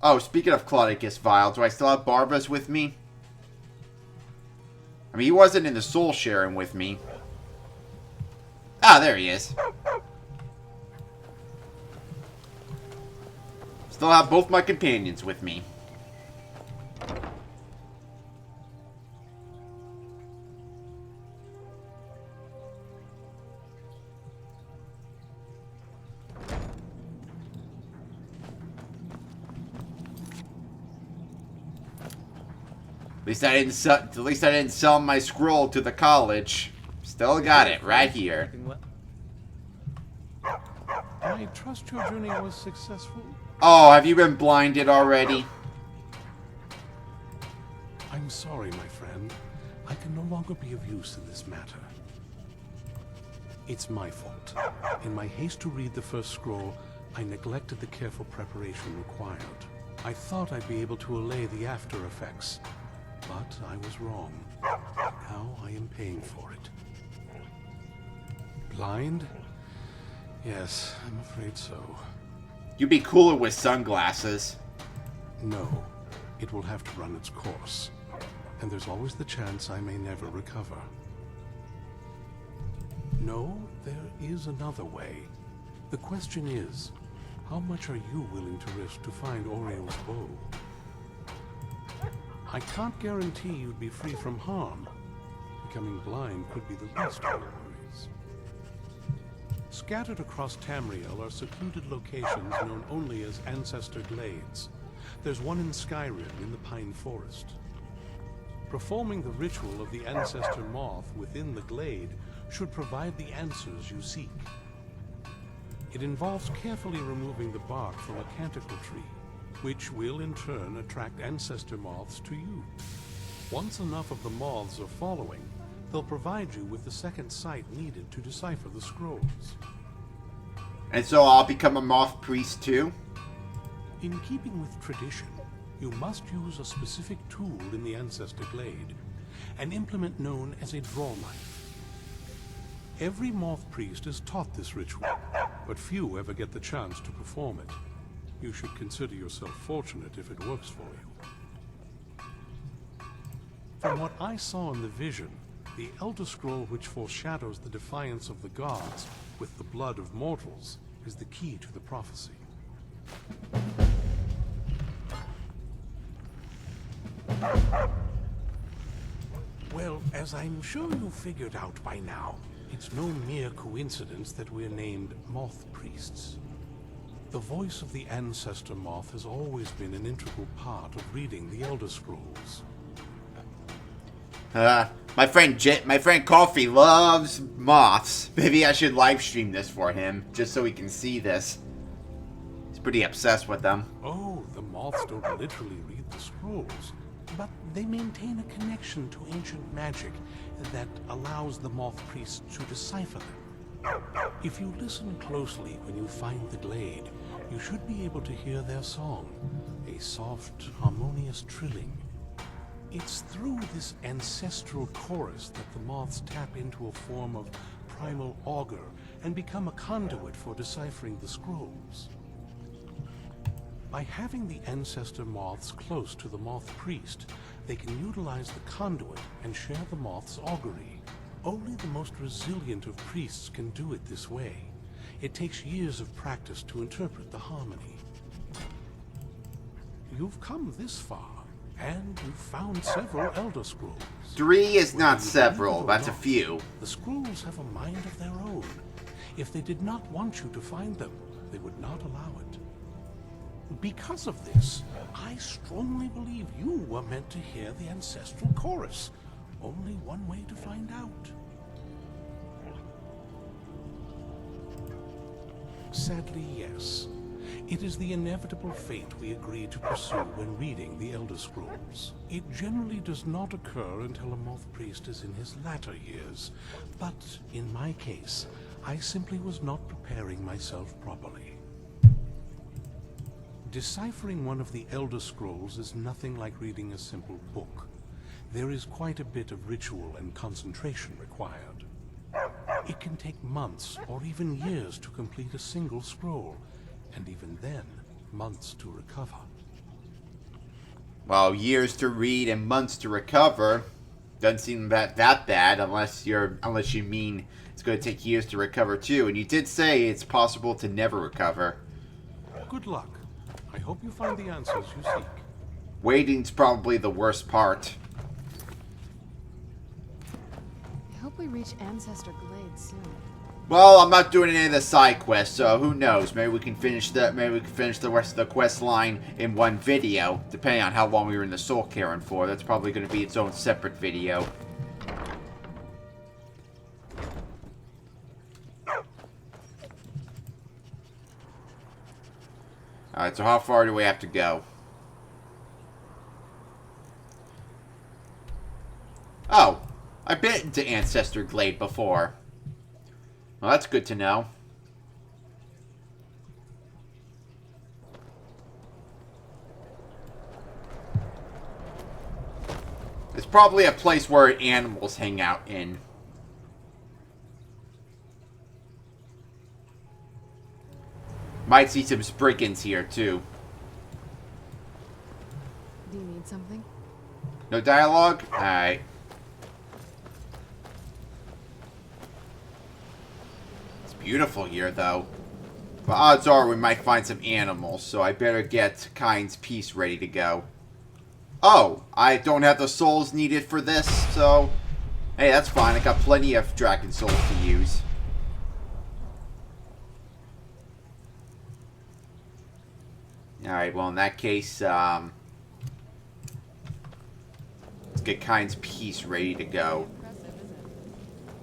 Oh, speaking of Claudicus Vile, do I still have Barbas with me? I mean, he wasn't in the soul sharing with me. Ah, there he is. Still have both my companions with me. At least I didn't sell my scroll to the college. Still got it right here. I trust your journey was successful. Oh, have you been blinded already? I'm sorry, my friend. I can no longer be of use in this matter. It's my fault. In my haste to read the first scroll, I neglected the careful preparation required. I thought I'd be able to allay the after effects, but I was wrong. Now I am paying for it. Blind? Yes, I'm afraid so. You'd be cooler with sunglasses. No, it will have to run its course. And there's always the chance I may never recover. No, there is another way. The question is, how much are you willing to risk to find Oriel's bow? I can't guarantee you'd be free from harm. Becoming blind could be the least of your worries. Scattered across Tamriel are secluded locations known only as Ancestor Glades. There's one in Skyrim in the Pine Forest. Performing the ritual of the Ancestor Moth within the glade should provide the answers you seek. It involves carefully removing the bark from a canticle tree, which will in turn attract Ancestor Moths to you. Once enough of the moths are following, they'll provide you with the second sight needed to decipher the scrolls. And so I'll become a moth priest too? In keeping with tradition, you must use a specific tool in the Ancestor Glade, an implement known as a draw knife. Every moth priest is taught this ritual, but few ever get the chance to perform it. You should consider yourself fortunate if it works for you. From what I saw in the vision, the Elder Scroll which foreshadows the defiance of the gods with the blood of mortals is the key to the prophecy. Well, as I'm sure you figured out by now, it's no mere coincidence that we're named Moth Priests. The voice of the Ancestor Moth has always been an integral part of reading the Elder Scrolls. My friend Coffee loves moths. Maybe I should live stream this for him, just so he can see this. He's pretty obsessed with them. Oh, the moths don't literally read the scrolls, but they maintain a connection to ancient magic that allows the moth priests to decipher them. If you listen closely when you find the glade, you should be able to hear their song, a soft, harmonious trilling. It's through this ancestral chorus that the moths tap into a form of primal augur and become a conduit for deciphering the scrolls. By having the ancestor moths close to the moth priest, they can utilize the conduit and share the moth's augury. Only the most resilient of priests can do it this way. It takes years of practice to interpret the harmony. You've come this far, and you've found several Elder Scrolls. 3 is not several, that's a few. The scrolls have a mind of their own. If they did not want you to find them, they would not allow it. Because of this, I strongly believe you were meant to hear the ancestral chorus. Only one way to find out. Sadly, yes. It is the inevitable fate we agree to pursue when reading the Elder Scrolls. It generally does not occur until a moth priest is in his latter years, but in my case, I simply was not preparing myself properly. Deciphering one of the Elder Scrolls is nothing like reading a simple book. There is quite a bit of ritual and concentration required. It can take months or even years to complete a single scroll, and even then, months to recover. Well, years to read and months to recover. Doesn't seem that bad unless you mean it's going to take years to recover too. And you did say it's possible to never recover. Good luck. I hope you find the answers you seek. Waiting's probably the worst part. I hope we reach Ancestor Glade soon. Well, I'm not doing any of the side quests, so who knows? Maybe we can finish the rest of the quest line in one video, depending on how long we were in the Soul Cairn for. That's probably going to be its own separate video. Alright, so how far do we have to go? Oh, I've been to Ancestor Glade before. Well, that's good to know. It's probably a place where animals hang out in. Might see some spriggans here, too. Do you need something? No dialogue? Alright. It's beautiful here, though. But odds are we might find some animals, so I better get Kind's piece ready to go. Oh, I don't have the souls needed for this, so... Hey, that's fine. I got plenty of dragon souls to use. Alright, well, in that case, let's get Kind's piece ready to go. Impressive, isn't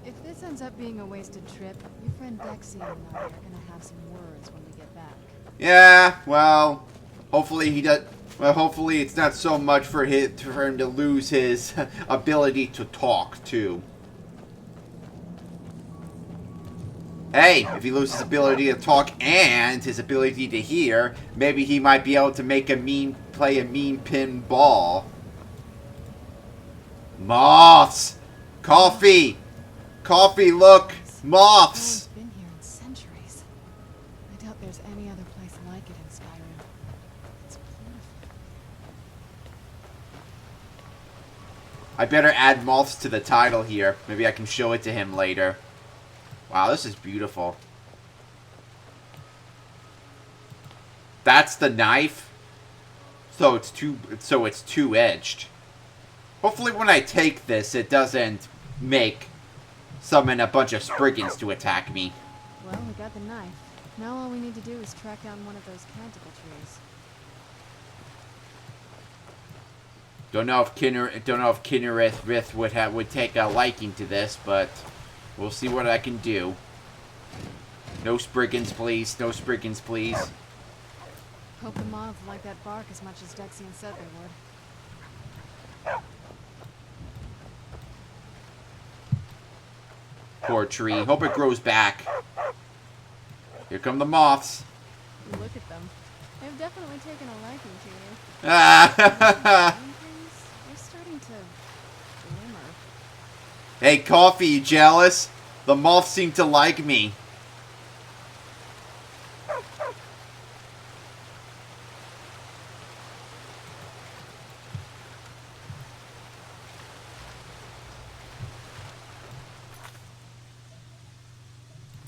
it? If this ends up being a wasted trip, your friend Dexy and I are gonna have some words when we get back. Yeah, well, hopefully he does... Well, hopefully it's not so much for him to lose his ability to talk, too. Hey, if he loses his ability to talk and his ability to hear, maybe he might be able to play a mean pinball. Moths! Coffee! Coffee, look! Moths! No one's been here in centuries. I doubt there's any other place like it in Skyrim. It's beautiful. I better add moths to the title here. Maybe I can show it to him later. Wow, this is beautiful. That's the knife. So it's two-edged. Hopefully when I take this, it doesn't summon a bunch of spriggans to attack me. Well, we got the knife. Now all we need to do is track down one of those canticle trees. Don't know if Kinnereth would take a liking to this, but we'll see what I can do. No spriggans, please. No spriggans, please. Hope the moths like that bark as much as Dexian said they would. Poor tree. Hope it grows back. Here come the moths. Look at them. They've definitely taken a liking to you. Ah! They're starting to glimmer. Hey, Coffee, you jealous? The moths seem to like me.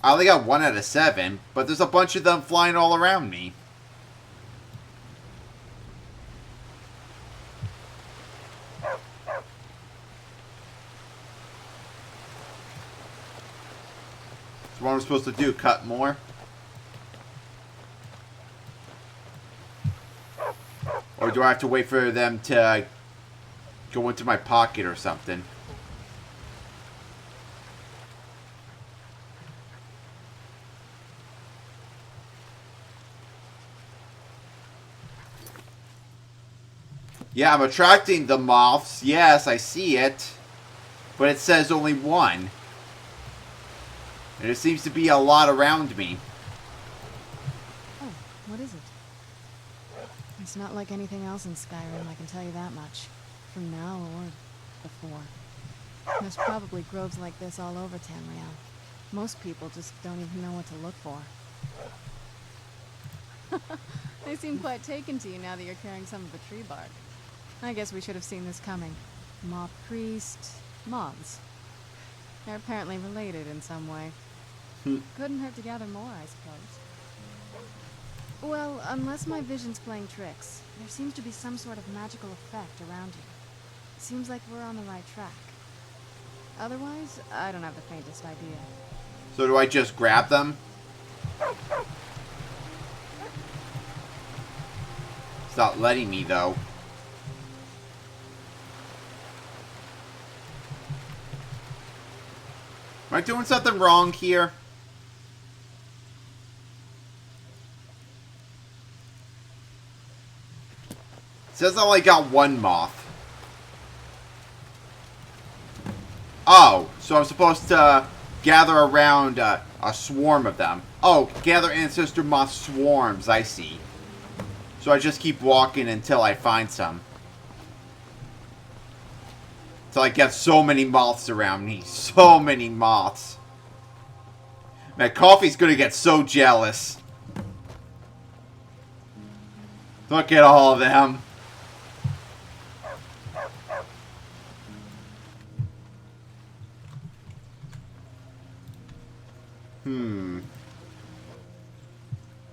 I only got 1 out of 7, but there's a bunch of them flying all around me. So what am I supposed to do? Cut more? Or do I have to wait for them to go into my pocket or something? Yeah, I'm attracting the moths. Yes, I see it. But it says only 1. And there seems to be a lot around me. Oh, what is it? It's not like anything else in Skyrim, I can tell you that much. From now or before. There's probably groves like this all over Tamriel. Most people just don't even know what to look for. They seem quite taken to you now that you're carrying some of the tree bark. I guess we should have seen this coming. Moth priest, moths. They're apparently related in some way. Couldn't hurt to gather more, I suppose. Well, unless my vision's playing tricks, there seems to be some sort of magical effect around you. Seems like we're on the right track. Otherwise, I don't have the faintest idea. So do I just grab them? It's not letting me, though. Am I doing something wrong here? It says I only got one moth. Oh, so I'm supposed to gather around a swarm of them. Oh, gather ancestor moth swarms, I see. So I just keep walking until I find some. Until I get so many moths around me. So many moths. Man, Coffee's gonna get so jealous. Look at all of them.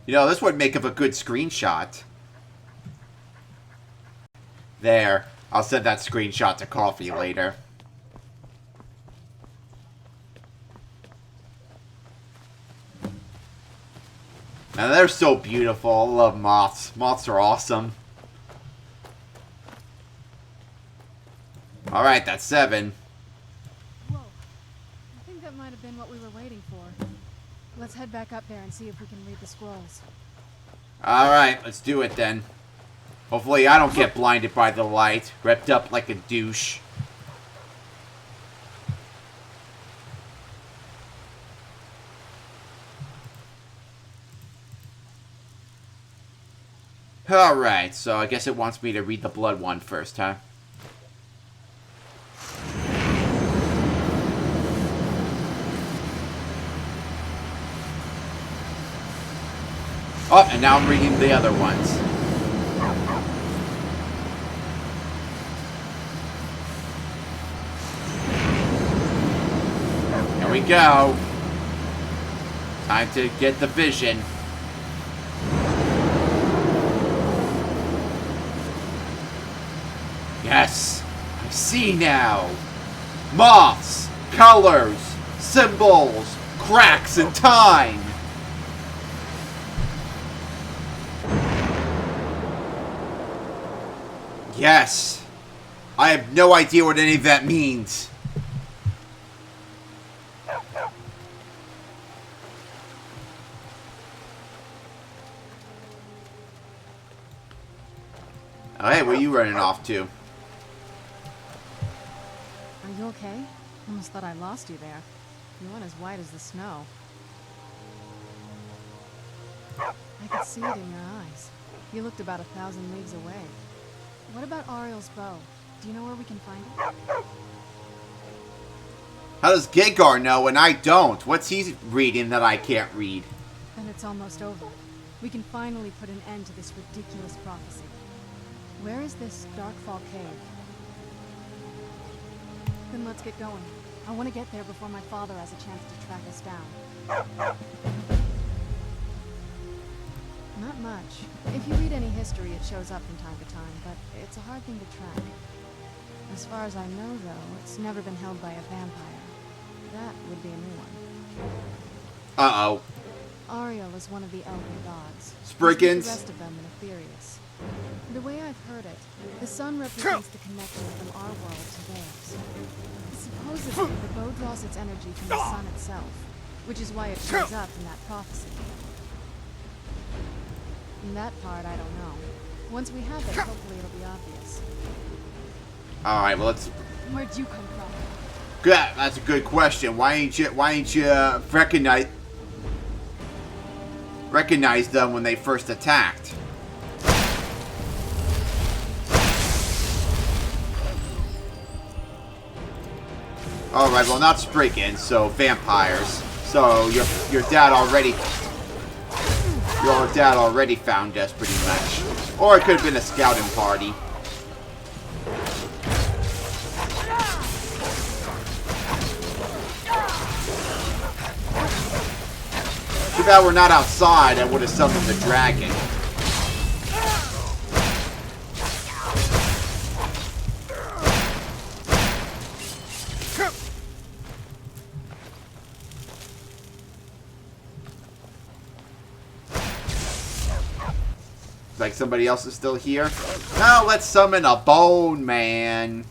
You know, this would make up a good screenshot. There. I'll send that screenshot to Coffee later. And they're so beautiful. I love moths. Moths are awesome. Alright, that's 7. Whoa. I think that might have been what we were waiting for. Let's head back up there and see if we can read the scrolls. Alright, let's do it then. Hopefully I don't get blinded by the light. Ripped up like a douche. Alright, so I guess it wants me to read the blood one first, huh? Oh, and now I'm reading the other ones. Here we go. Time to get the vision. Yes, I see now. Moths, colors, symbols, cracks in time. Yes. I have no idea what any of that means. Oh, hey, where are you running off to? Are you okay? Almost thought I lost you there. You went as white as the snow. I could see it in your eyes. You looked about 1,000 leagues away. What about Ariel's bow? Do you know where we can find it? How does Gengar know and I don't? What's he reading that I can't read? Then it's almost over. We can finally put an end to this ridiculous prophecy. Where is this Darkfall cave? Then let's get going. I want to get there before my father has a chance to track us down. Not much. If you read any history, it shows up from time to time, but it's a hard thing to track. As far as I know, though, it's never been held by a vampire. That would be a new one. Uh-oh. Ariel is one of the Elven gods. Spriggans. The rest of them in Aetherius. The way I've heard it, the sun represents the connection from our world to theirs. Supposedly, the bow draws its energy from the sun itself, which is why it shows up in that prophecy. And that part, I don't know. Once we have it, hopefully it'll be obvious. Alright, well, let's... Where'd you come from? Good. That's a good question. Why ain't you recognize them when they first attacked? Alright, well, not Spriggans, so vampires. So your dad already found us pretty much. Or it could have been a scouting party. Too bad we're not outside. I would have summoned the dragon. Like somebody else is still here. Now let's summon a bone man.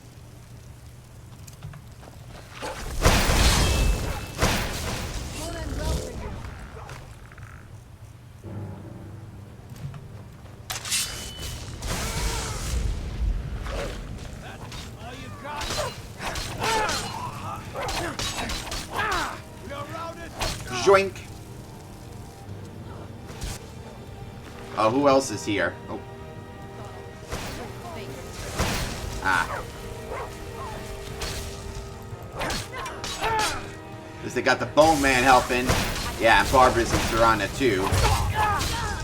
Joink. Oh, who else is here? Oh. Ah. Because they got the Bone Man helping. Yeah, and Barbara's and Serana too.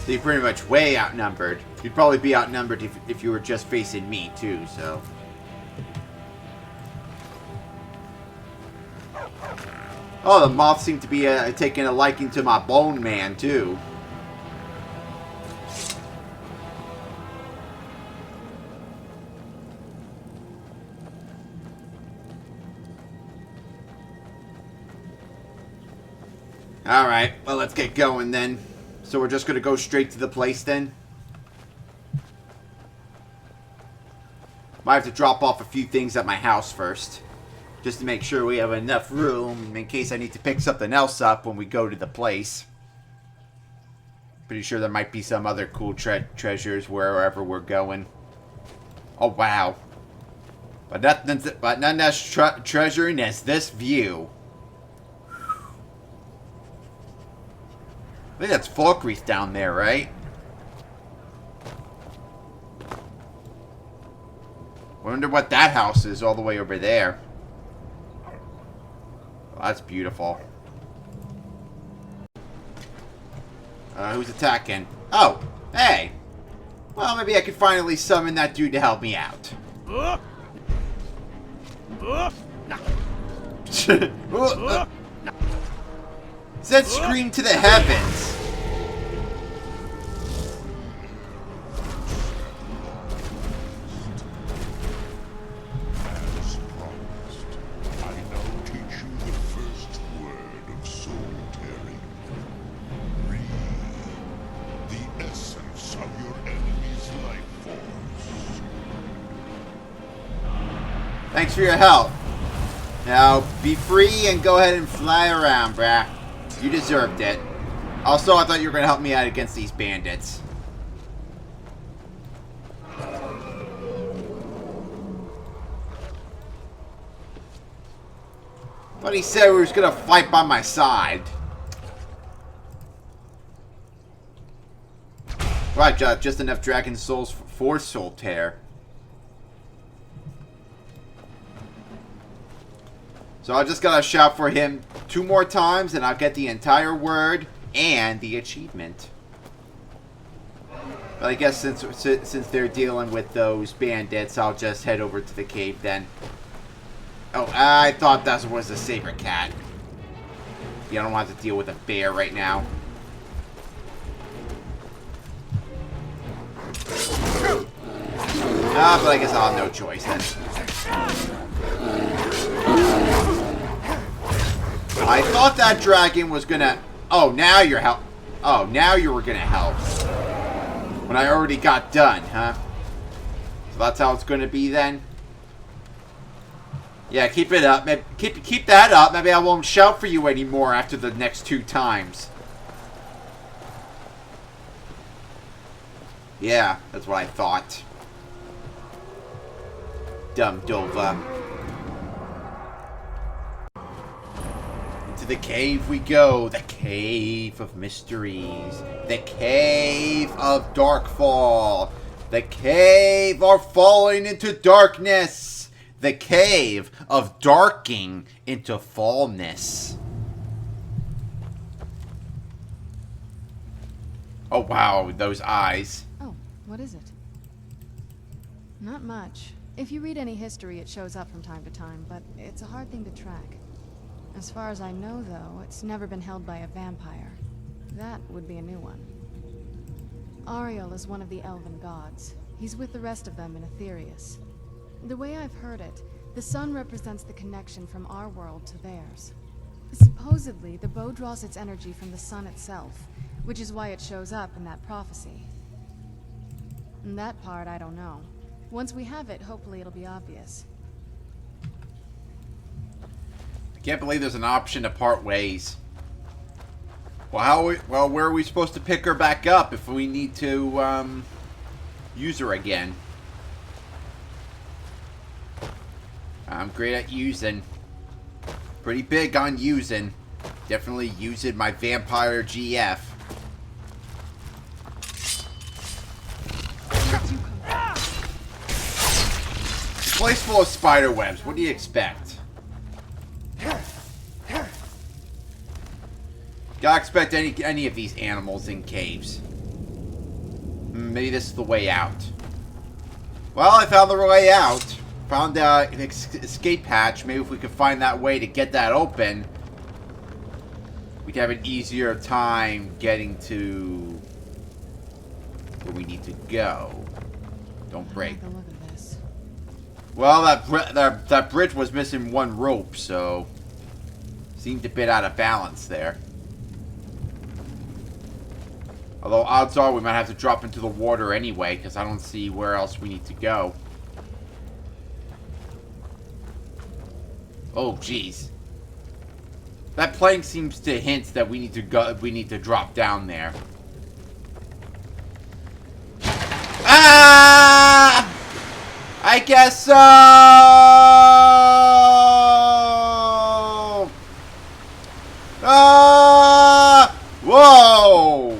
So you're pretty much way outnumbered. You'd probably be outnumbered if you were just facing me too, so. Oh, the moths seem to be taking a liking to my Bone Man too. Alright, well, let's get going then. So we're just going to go straight to the place then? Might have to drop off a few things at my house first. Just to make sure we have enough room in case I need to pick something else up when we go to the place. Pretty sure there might be some other cool treasures wherever we're going. Oh, wow. But none as treasuring as this view. I think that's Falkreath down there, right? Wonder what that house is all the way over there. Oh, that's beautiful. Who's attacking? Oh, hey. Well, maybe I could finally summon that dude to help me out. Said scream to the heavens. As promised, I now teach you the first word of soul tearing. Read the essence of your enemy's life force. Thanks for your help. Now, be free and go ahead and fly around, brah. You deserved it. Also, I thought you were going to help me out against these bandits. But he said he was going to fight by my side. Right, just enough dragon souls for soul tear. So I just gotta shout for him 2 more times and I'll get the entire word and the achievement. But I guess since they're dealing with those bandits, I'll just head over to the cave then. Oh, I thought that was a saber cat. Yeah, I don't want to deal with a bear right now. Ah, but I guess I'll have no choice then. I thought that dragon was gonna... Oh, now you're help... Oh, now you were gonna help. When I already got done, huh? So that's how it's gonna be then? Yeah, keep it up. Maybe, keep that up. Maybe I won't shout for you anymore after the next 2 times. Yeah, that's what I thought. Dumb Dova. To the cave we go. The cave of mysteries. The cave of Darkfall. The cave of falling into darkness. The cave of darking into fallness. Oh wow, those eyes. Oh, what is it? Not much. If you read any history, it shows up from time to time, but it's a hard thing to track. As far as I know, though, it's never been held by a vampire. That would be a new one. Ariel is one of the elven gods. He's with the rest of them in Aetherius. The way I've heard it, the sun represents the connection from our world to theirs. Supposedly, the bow draws its energy from the sun itself, which is why it shows up in that prophecy. And that part, I don't know. Once we have it, hopefully it'll be obvious. I can't believe there's an option to part ways. Well, where are we supposed to pick her back up if we need to, use her again? I'm great at using. Pretty big on using. Definitely using my vampire GF. Place full of spider webs. What do you expect? Gotta expect any of these animals in caves. Maybe this is the way out. Well, I found the way out. Found an escape hatch. Maybe if we could find that way to get that open, we'd have an easier time getting to where we need to go. Don't break. Look at this. Well, that bridge was missing one rope, so seemed a bit out of balance there. Although odds are we might have to drop into the water anyway, because I don't see where else we need to go. Oh, jeez. That plank seems to hint that we need to go. We need to drop down there. Ah! I guess so. Ah! Whoa!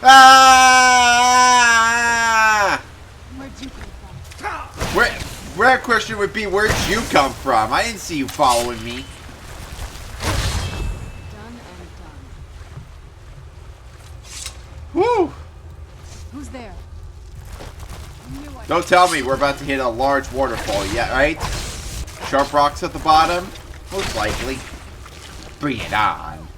Ah! Where'd you come from? Rare question would be, where'd you come from? I didn't see you following me. Done and done. Woo! Who's there? Don't tell me we're about to hit a large waterfall yet, right? Sharp rocks at the bottom? Most likely. Bring it on.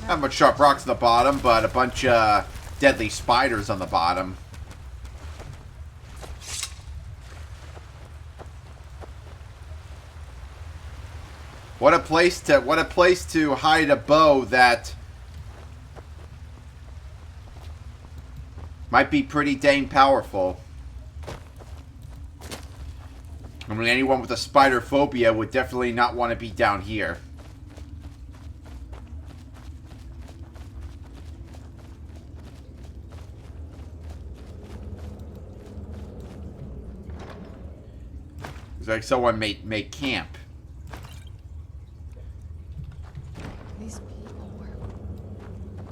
Not much sharp rocks at the bottom, but a bunch of deadly spiders on the bottom. What a place to hide a bow that might be pretty dang powerful. I mean, anyone with a spider phobia would definitely not want to be down here. It's like someone made camp. These people were...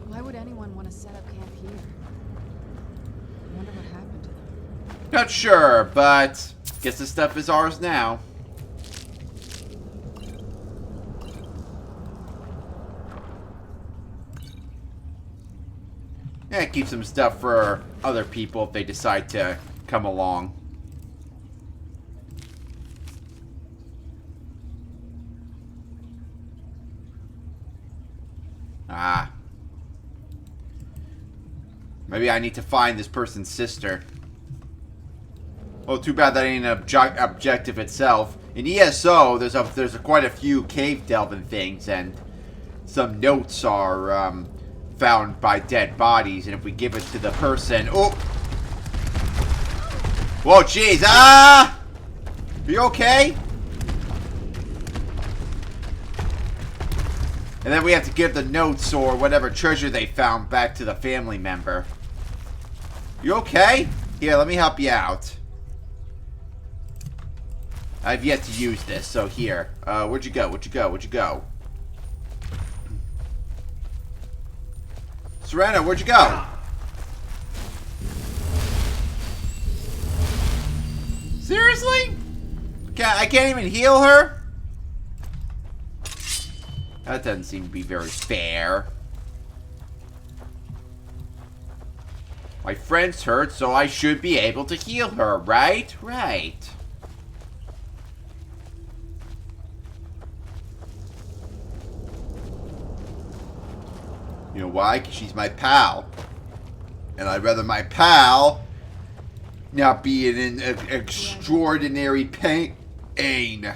Why would anyone want to set up camp here? I wonder what happened to them. Not sure, but guess this stuff is ours now. Yeah, keep some stuff for other people if they decide to come along. Ah. Maybe I need to find this person's sister. Well, too bad that ain't an objective itself. In ESO, there's quite a few cave delving things, and some notes are found by dead bodies, and if we give it to the person... Oh! Whoa, jeez! Ah! Are you okay? And then we have to give the notes or whatever treasure they found back to the family member. You okay? Here, let me help you out. I've yet to use this, so here. Where'd you go? Where'd you go? Where'd you go? Serena, where'd you go? Seriously? I can't even heal her? That doesn't seem to be very fair. My friend's hurt, so I should be able to heal her, right? Right. You know why? Because she's my pal. And I'd rather my pal not be in an extraordinary pain.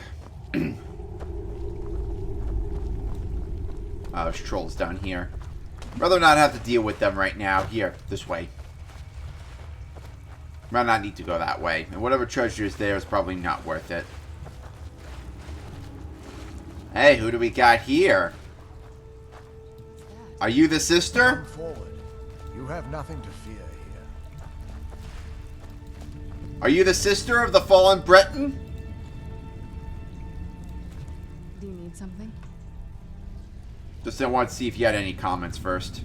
Oh, there's trolls down here. Rather not have to deal with them right now. Here, this way. Might not need to go that way. And whatever treasure is there is probably not worth it. Hey, who do we got here? Are you the sister? Come forward. You have nothing to fear here. Are you the sister of the fallen Breton? Do you need something? Just I want to see if you had any comments first.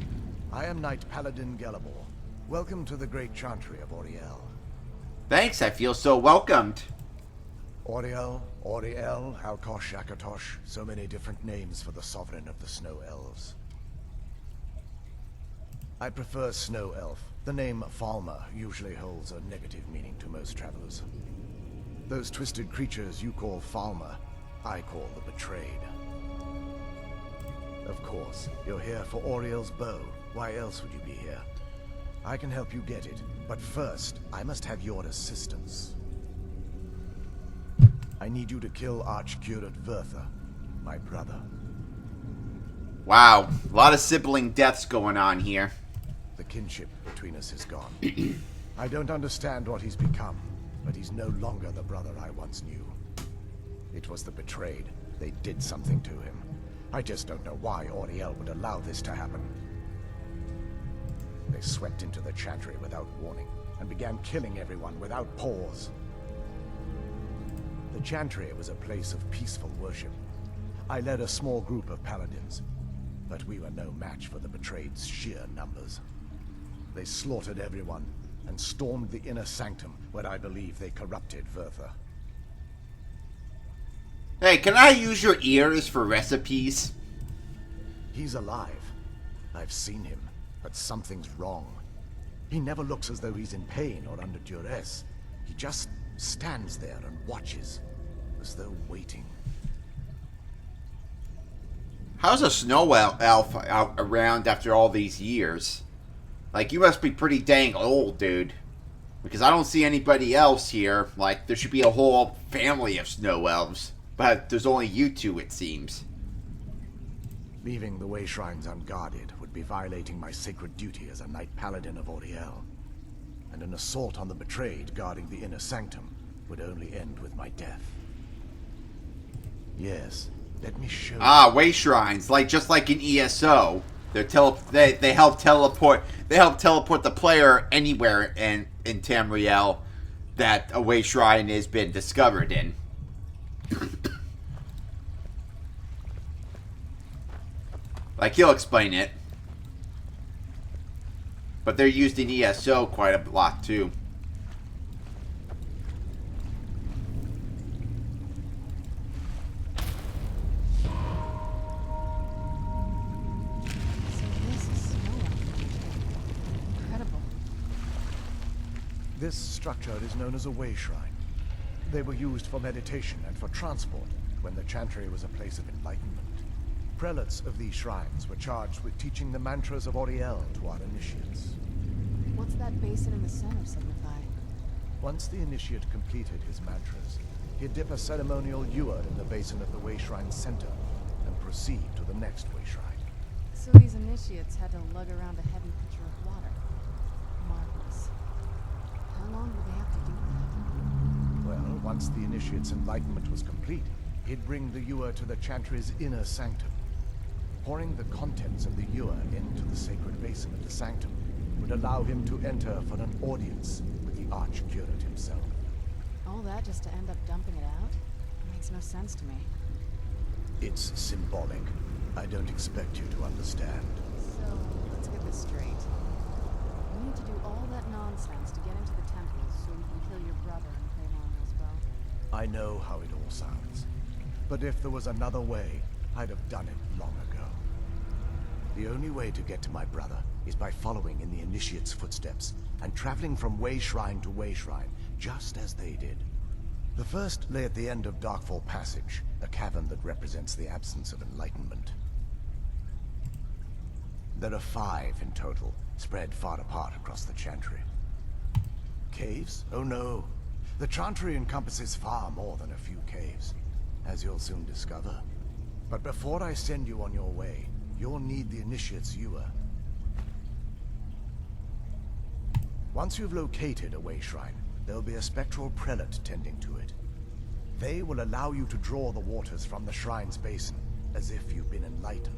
I am Knight Paladin Gelabor. Welcome to the great chantry of Auriel. Thanks, I feel so welcomed. Auriel, Auriel, Halkosh, Akatosh, so many different names for the sovereign of the Snow Elves. I prefer Snow Elf. The name Falmer usually holds a negative meaning to most travelers. Those twisted creatures you call Falmer, I call the Betrayed. Of course, you're here for Auriel's bow. Why else would you be here? I can help you get it, but first, I must have your assistance. I need you to kill Archcurate Vertha, my brother. Wow, a lot of sibling deaths going on here. The kinship between us is gone. I don't understand what he's become, but he's no longer the brother I once knew. It was the Betrayed. They did something to him. I just don't know why Auriel would allow this to happen. They swept into the chantry without warning, and began killing everyone without pause. The chantry was a place of peaceful worship. I led a small group of paladins, but we were no match for the Betrayed's sheer numbers. They slaughtered everyone, and stormed the inner sanctum, where I believe they corrupted Vertha. Hey, can I use your ears for recipes? He's alive. I've seen him, but something's wrong. He never looks as though he's in pain or under duress. He just stands there and watches, as though waiting. How's a snow elf out around after all these years? Like, you must be pretty dang old, dude. Because I don't see anybody else here. Like, there should be a whole family of snow elves. But there's only you two, it seems. Leaving the way shrines unguarded would be violating my sacred duty as a Knight Paladin of Auriel. And an assault on the Betrayed guarding the inner sanctum would only end with my death. Yes, let me show you. Ah, way shrines, just like in ESO. They help teleport the player anywhere in Tamriel that a way shrine has been discovered in. Like, he'll explain it. But they're used in ESO quite a lot, too. So this is Snow Elf. Incredible. This structure is known as a way shrine. They were used for meditation and for transport when the chantry was a place of enlightenment. Prelates of these shrines were charged with teaching the mantras of Auriel to our initiates. What's that basin in the center signify? Once the initiate completed his mantras, he'd dip a ceremonial ewer in the basin of the way shrine's center and proceed to the next way shrine. So these initiates had to lug around a heavy pitcher of water. Marvelous. How long would they have to do that? Well, once the initiate's enlightenment was complete, he'd bring the ewer to the chantry's inner sanctum. Pouring the contents of the ewer into the sacred basin of the sanctum would allow him to enter for an audience with the Archcurate himself. All that just to end up dumping it out? It makes no sense to me. It's symbolic. I don't expect you to understand. So, let's get this straight. You need to do all that nonsense to get into the temple so you can kill your brother and claim Arnold's bow. I know how it all sounds. But if there was another way, I'd have done it long ago. The only way to get to my brother is by following in the initiate's footsteps and traveling from way shrine to way shrine, just as they did. The first lay at the end of Darkfall Passage, a cavern that represents the absence of enlightenment. There are 5 in total, spread far apart across the Chantry. Caves? Oh no. The Chantry encompasses far more than a few caves, as you'll soon discover. But before I send you on your way, you'll need the Initiate's Ewer. Once you've located a way shrine, there'll be a spectral prelate tending to it. They will allow you to draw the waters from the shrine's basin, as if you've been enlightened.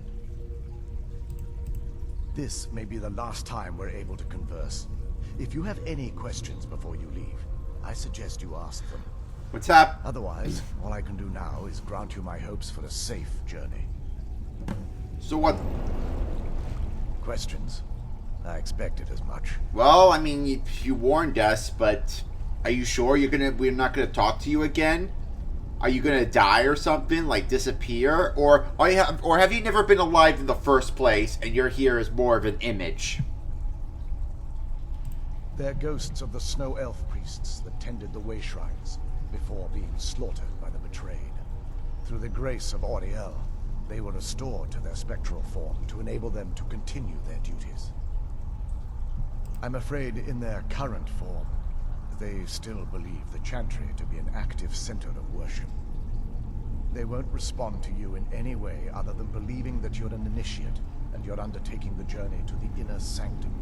This may be the last time we're able to converse. If you have any questions before you leave, I suggest you ask them. What's up? Otherwise, all I can do now is grant you my hopes for a safe journey. So what? Questions? I expected as much. Well, I mean, you warned us, but are you sure we're not gonna talk to you again? Are you gonna die or something, like disappear, or have you never been alive in the first place, and you're here as more of an image? They're ghosts of the snow elf priests that tended the way shrines before being slaughtered by the betrayed. Through the grace of Auriel, they were restored to their spectral form to enable them to continue their duties. I'm afraid in their current form, they still believe the Chantry to be an active center of worship. They won't respond to you in any way other than believing that you're an initiate and you're undertaking the journey to the inner sanctum.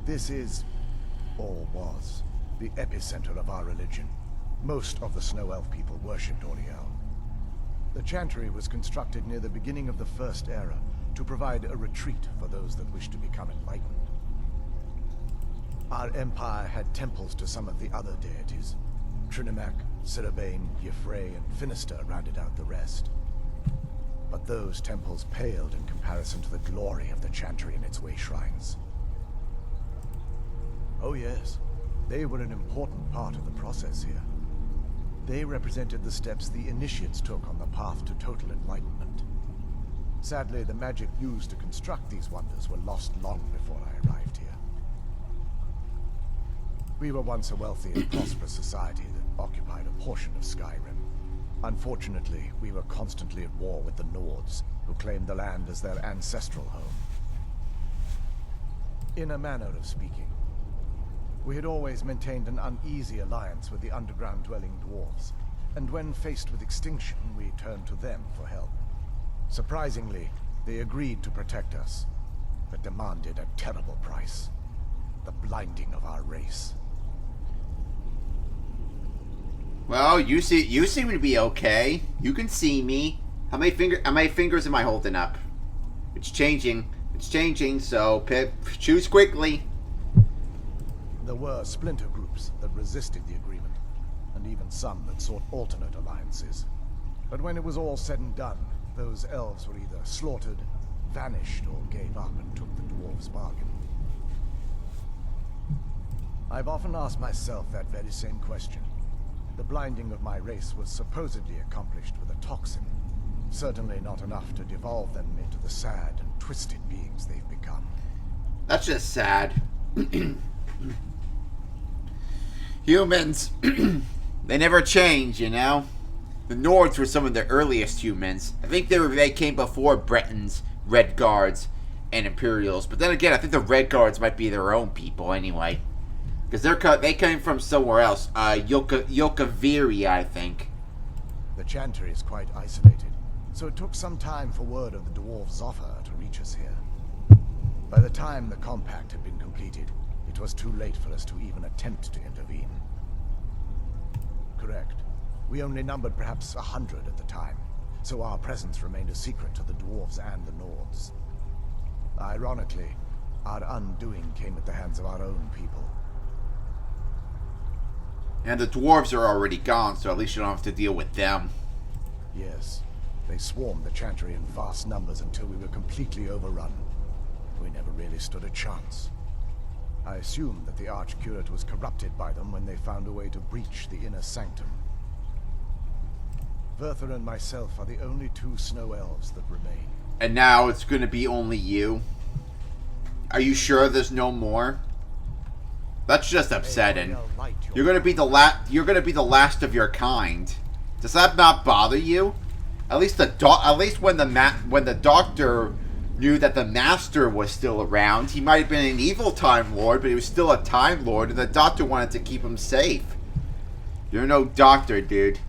This is, or was, the epicenter of our religion. Most of the Snow Elf people worshipped Auriel. The Chantry was constructed near the beginning of the First Era to provide a retreat for those that wish to become enlightened. Our empire had temples to some of the other deities. Trinimac, Ciribane, Yffrey, and Finister rounded out the rest. But those temples paled in comparison to the glory of the Chantry and its way shrines. Oh yes, they were an important part of the process here. They represented the steps the initiates took on the path to total enlightenment. Sadly, the magic used to construct these wonders were lost long before I arrived here. We were once a wealthy and prosperous society that occupied a portion of Skyrim. Unfortunately, we were constantly at war with the Nords, who claimed the land as their ancestral home. In a manner of speaking, we had always maintained an uneasy alliance with the underground-dwelling dwarves, and when faced with extinction, we turned to them for help. Surprisingly, they agreed to protect us, but demanded a terrible price: the blinding of our race. Well, you seem to be okay. You can see me. How many fingers am I holding up? It's changing. It's changing, so choose quickly. There were splinter groups that resisted the agreement, and even some that sought alternate alliances. But when it was all said and done, those elves were either slaughtered, vanished, or gave up and took the dwarves' bargain. I've often asked myself that very same question. The blinding of my race was supposedly accomplished with a toxin, certainly not enough to devolve them into the sad and twisted beings they've become. That's just sad. Humans, they never change, you know? The Nords were some of the earliest humans. I think they came before Bretons, Red Guards, and Imperials. But then again, I think the Red Guards might be their own people anyway. Because they came from somewhere else. Yokaviri, I think. The Chantry is quite isolated, so it took some time for word of the dwarves' offer to reach us here. By the time the compact had been completed, it was too late for us to even attempt to intervene. Correct. We only numbered perhaps 100 at the time, so our presence remained a secret to the dwarves and the Nords. Ironically, our undoing came at the hands of our own people. And the dwarves are already gone, so at least you don't have to deal with them. Yes, they swarmed the Chantry in vast numbers until we were completely overrun. We never really stood a chance. I assumed that the Archcurate was corrupted by them when they found a way to breach the inner sanctum. Verther and myself are the only 2 snow elves that remain. And now it's going to be only you? Are you sure there's no more? That's just upsetting. You're going to be the last of your kind. Does that not bother you? At least when the doctor knew that the Master was still around. He might have been an evil Time Lord, but he was still a Time Lord, and the Doctor wanted to keep him safe. You're no doctor, dude.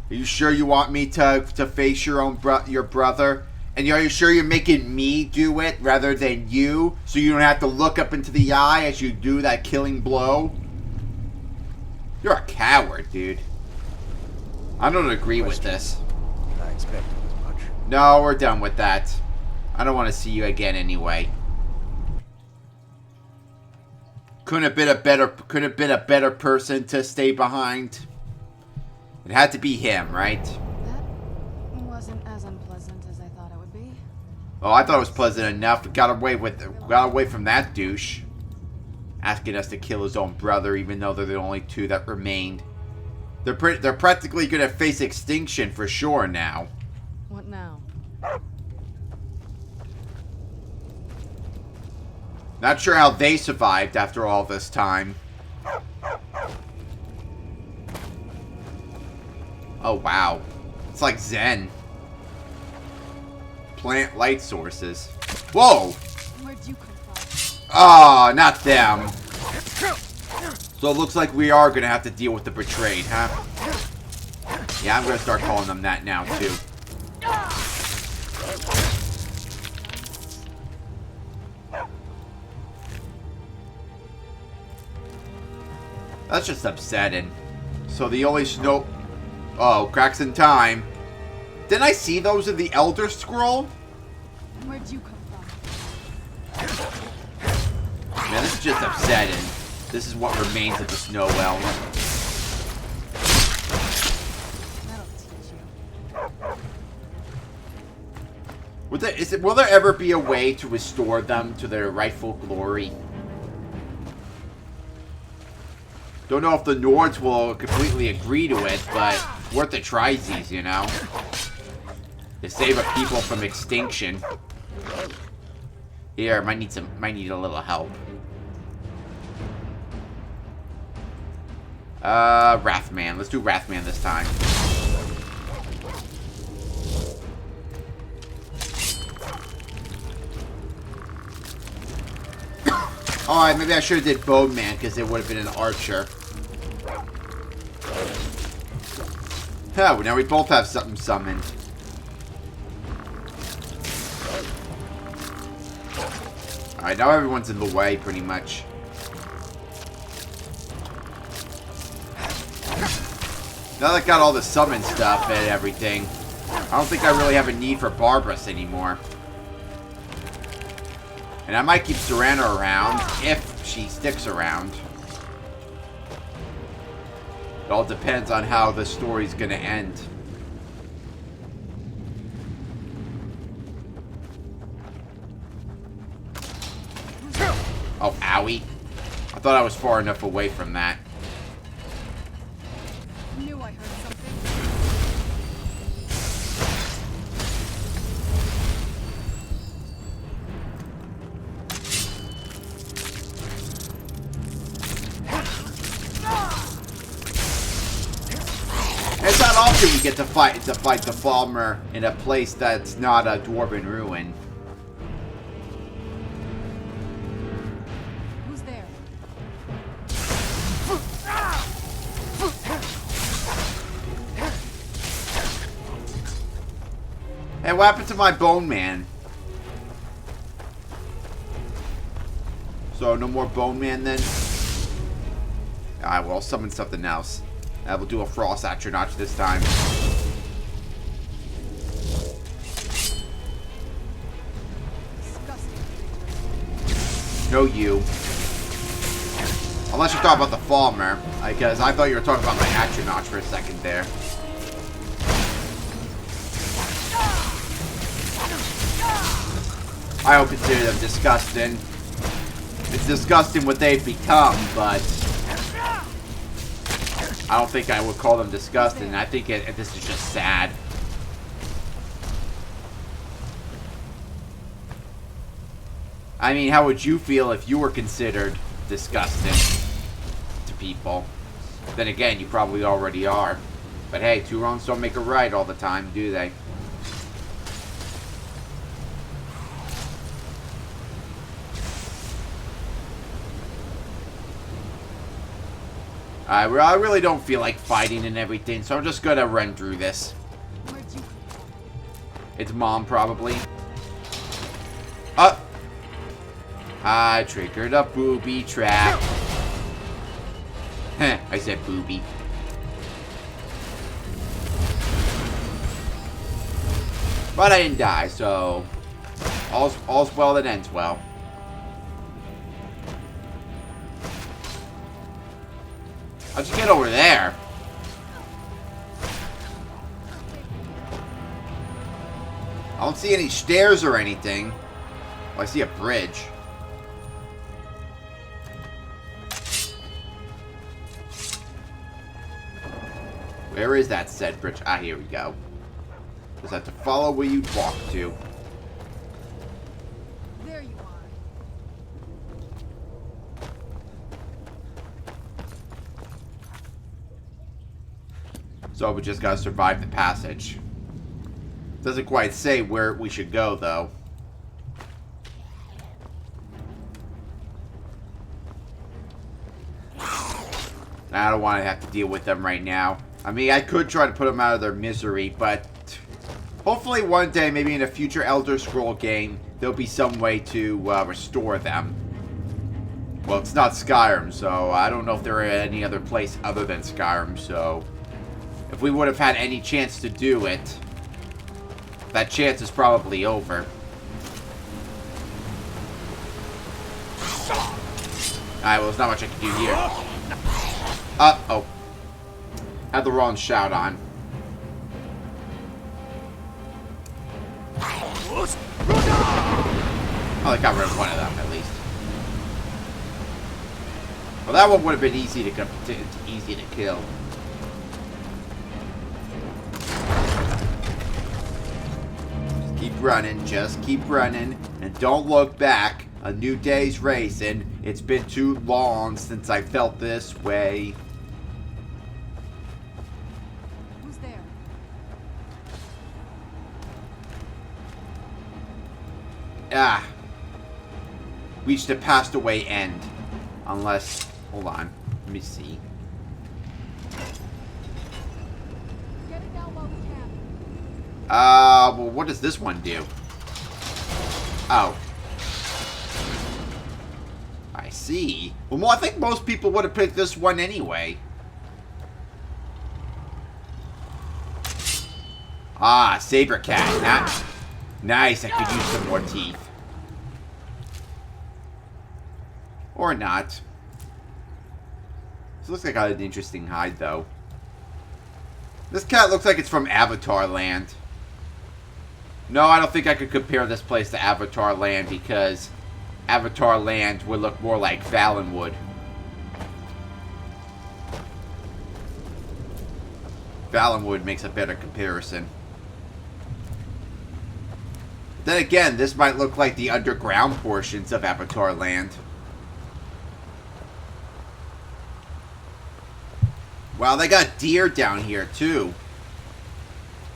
Are you sure you want me to face your brother? And are you sure you're making me do it rather than you? So you don't have to look up into the eye as you do that killing blow? You're a coward, dude. I don't agree with this. I expected as much. No, we're done with that. I don't want to see you again anyway. Couldn't have been a better person to stay behind. It had to be him, right? That wasn't as unpleasant as I thought it would be. Oh, I thought it was pleasant enough. Got away from that douche. Asking us to kill his own brother, even though they're the only two that remained. They're practically gonna face extinction for sure now. What now? Not sure how they survived after all this time. Oh, wow. It's like Zen. Plant light sources. Whoa! Where'd you come from? Ah, not them. So it looks like we are going to have to deal with the betrayed, huh? Yeah, I'm going to start calling them that now, too. That's just upsetting. So the only snow... Oh, cracks in time. Didn't I see those in the Elder Scroll? Where'd you come from? Man, this is just upsetting. This is what remains of the Snow Elves. That'll teach you. Will there ever be a way to restore them to their rightful glory? Don't know if the Nords will completely agree to it, but worth a trysies, you know? To save a people from extinction. Here, might need a little help. Wrathman. Let's do Wrathman this time. Alright, maybe I should have did Bone Man, because it would have been an archer. Oh, now we both have something summoned. Alright, now everyone's in the way, pretty much. Now that I got all the summon stuff and everything, I don't think I really have a need for Barbarous anymore. And I might keep Serana around, if she sticks around. It all depends on how the story's gonna end. Oh, owie. I thought I was far enough away from that. Knew I heard something. It's not often we get to fight the Falmer in a place that's not a dwarven ruin. Who's there? Hey, what happened to my Bone Man? So, no more Bone Man then? Alright, well, I'll summon something else. I will do a Frost Atronach this time. No, you. Unless you're talking about the Falmer. Because I thought you were talking about my Atronach for a second there. I don't consider them disgusting. It's disgusting what they've become, but I don't think I would call them disgusting. I think this is just sad. I mean, how would you feel if you were considered disgusting to people? Then again, you probably already are. But hey, two wrongs don't make a right all the time, do they? I really don't feel like fighting and everything, so I'm just gonna run through this. Where'd you... It's Mom, probably. I triggered a booby trap. Heh, I said booby. But I didn't die, so all's well that ends well. How'd you get over there? I don't see any stairs or anything. Well, I see a bridge. Where is that said bridge? Ah, here we go. Just have to follow where you walk to. There you are. So we just gotta survive the passage. Doesn't quite say where we should go, though. I don't want to have to deal with them right now. I mean, I could try to put them out of their misery, but hopefully one day, maybe in a future Elder Scroll game, there'll be some way to restore them. Well, it's not Skyrim, so I don't know if there are any other place other than Skyrim, so if we would have had any chance to do it, that chance is probably over. Alright, well, there's not much I can do here. Uh-oh. Had the wrong shout on. Oh, I got rid of one of them, at least. Well, that one would have been easy to kill. Just keep running, and don't look back. A new day's racing. It's been too long since I felt this way. Who's there? Ah. Reached a passed away end. Unless, hold on. Let me see. Get it down while we can. Well, what does this one do? Oh. I see. Well, I think most people would have picked this one anyway. Ah, Saber Cat. Nice, I could use some more teeth. Or not. This looks like an interesting hide, though. This cat looks like it's from Avatar Land. No, I don't think I could compare this place to Avatar Land because Avatar Land would look more like Valenwood. Valenwood makes a better comparison. Then again, this might look like the underground portions of Avatar Land. Wow, they got deer down here, too.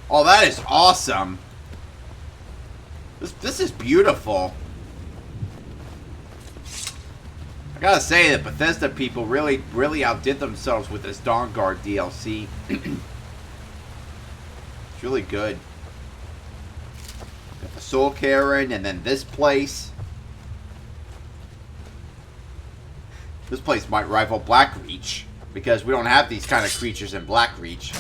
Oh, that is awesome. This is beautiful. I gotta say, the Bethesda people really outdid themselves with this Dawnguard DLC. It's really good. Got the Soul Cairn, and then this place. This place might rival Blackreach, because we don't have these kind of creatures in Blackreach.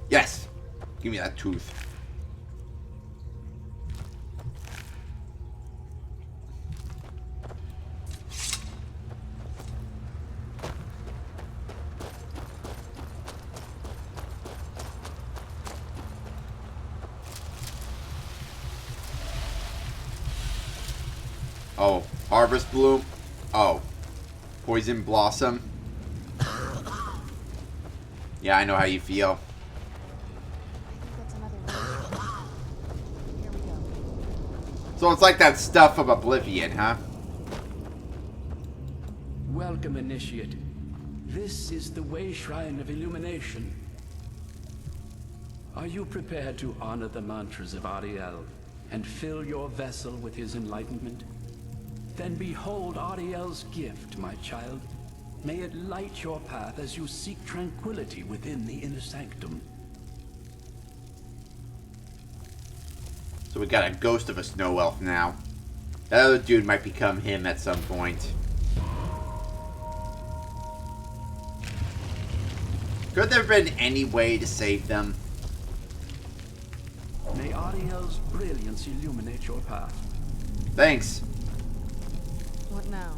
Yes! Give me that tooth. Oh, Harvest Bloom. Oh, Poison Blossom. Yeah, I know how you feel. I think that's another way. Here we go. So it's like that stuff of Oblivion, huh? Welcome, Initiate. This is the Way Shrine of Illumination. Are you prepared to honor the mantras of Ariel and fill your vessel with his enlightenment? Then behold Ariel's gift, my child. May it light your path as you seek tranquility within the inner sanctum. So we got a ghost of a snow elf now. That other dude might become him at some point. Could there have been any way to save them? May Ariel's brilliance illuminate your path. Thanks. What now?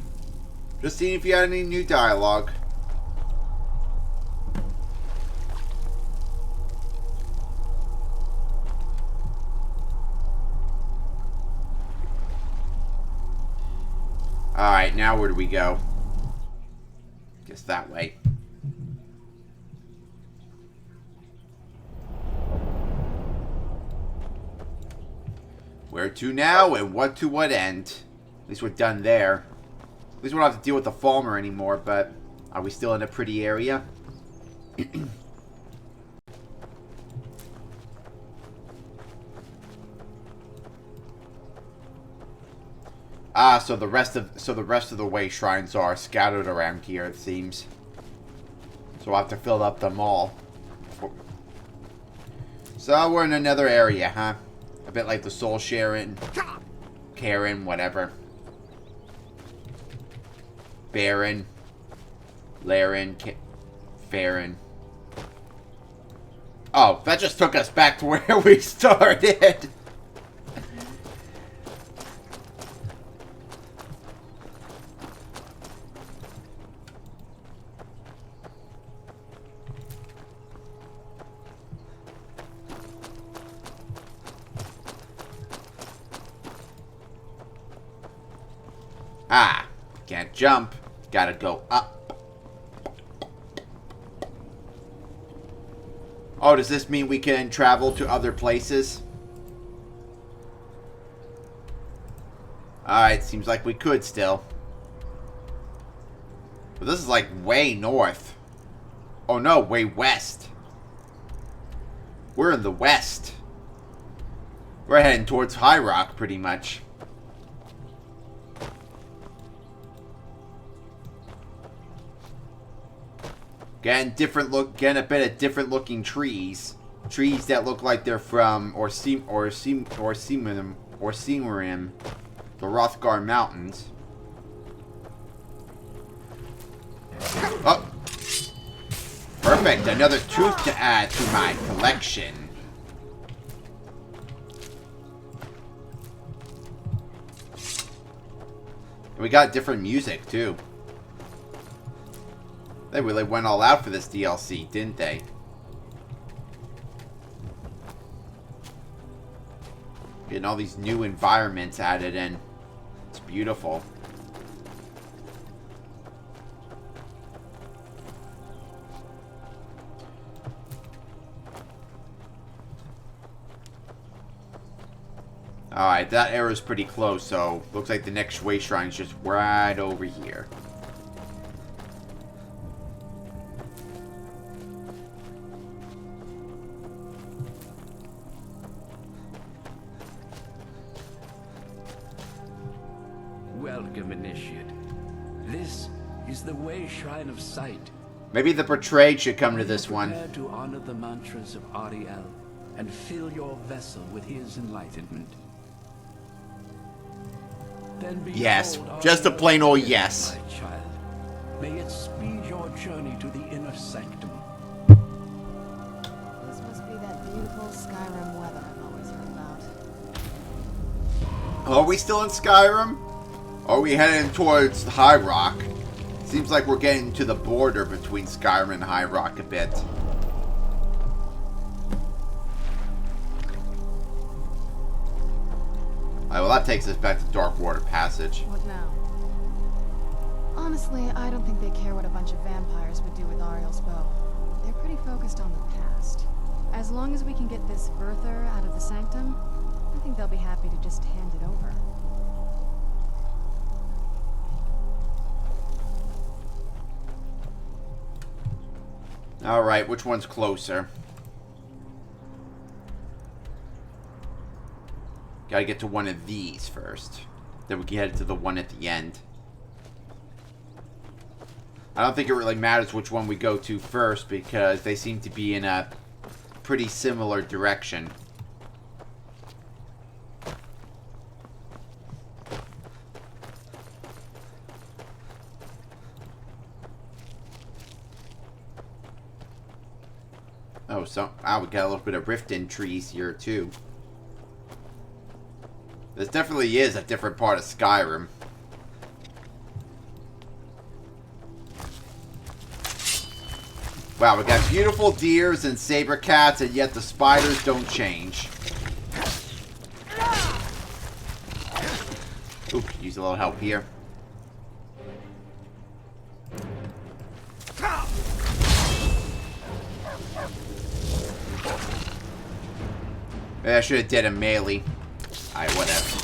Just seeing if you had any new dialogue. Alright, now where do we go? Guess that way. Where to now and what end? At least we're done there. At least we don't have to deal with the farmer anymore, but are we still in a pretty area? Ah, so the rest of the way shrines are scattered around here, it seems. So I'll have to fill up them all. So we're in another area, huh? A bit like the Soul Sharon, Karen, whatever. Baron, Laren, Farron. Oh, that just took us back to where we started. Ah, can't jump. Gotta go up. Oh, does this mean we can travel to other places? Alright, seems like we could still. But this is like way north. Oh no, way west. We're in the west. We're heading towards High Rock, pretty much. Getting a bit of different looking trees. Trees that look like they're from Skyrim, the Hrothgar Mountains. Oh! Perfect, another tooth to add to my collection. And we got different music too. They really went all out for this DLC, didn't they? Getting all these new environments added in. It's beautiful. Alright, that arrow's pretty close, so looks like the next way shrine's just right over here. Welcome, Initiate. This is the Way Shrine of Sight. Maybe the Betrayed should come to this one. Prepare to honor the mantras of Ariel and fill your vessel with his enlightenment. Then Yes, behold just a Ariel's plain old gift, yes. my child. May it speed your journey to the inner sanctum. This must be that beautiful Skyrim weather I've always heard about. Are we still in Skyrim? Are we heading towards High Rock? Seems like we're getting to the border between Skyrim and High Rock a bit. Alright, well that takes us back to Darkwater Passage. What now? Honestly, I don't think they care what a bunch of vampires would do with Ariel's bow. They're pretty focused on the past. As long as we can get this Verther out of the sanctum, I think they'll be happy to just hand it over. Alright, which one's closer? Gotta get to one of these first. Then we can head to the one at the end. I don't think it really matters which one we go to first because they seem to be in a pretty similar direction. Oh, so we got a little bit of rift in trees here too. This definitely is a different part of Skyrim. Wow, we got beautiful deers and saber cats, and yet the spiders don't change. Ooh, use a little help here. Maybe I should have did a melee. Alright, whatever.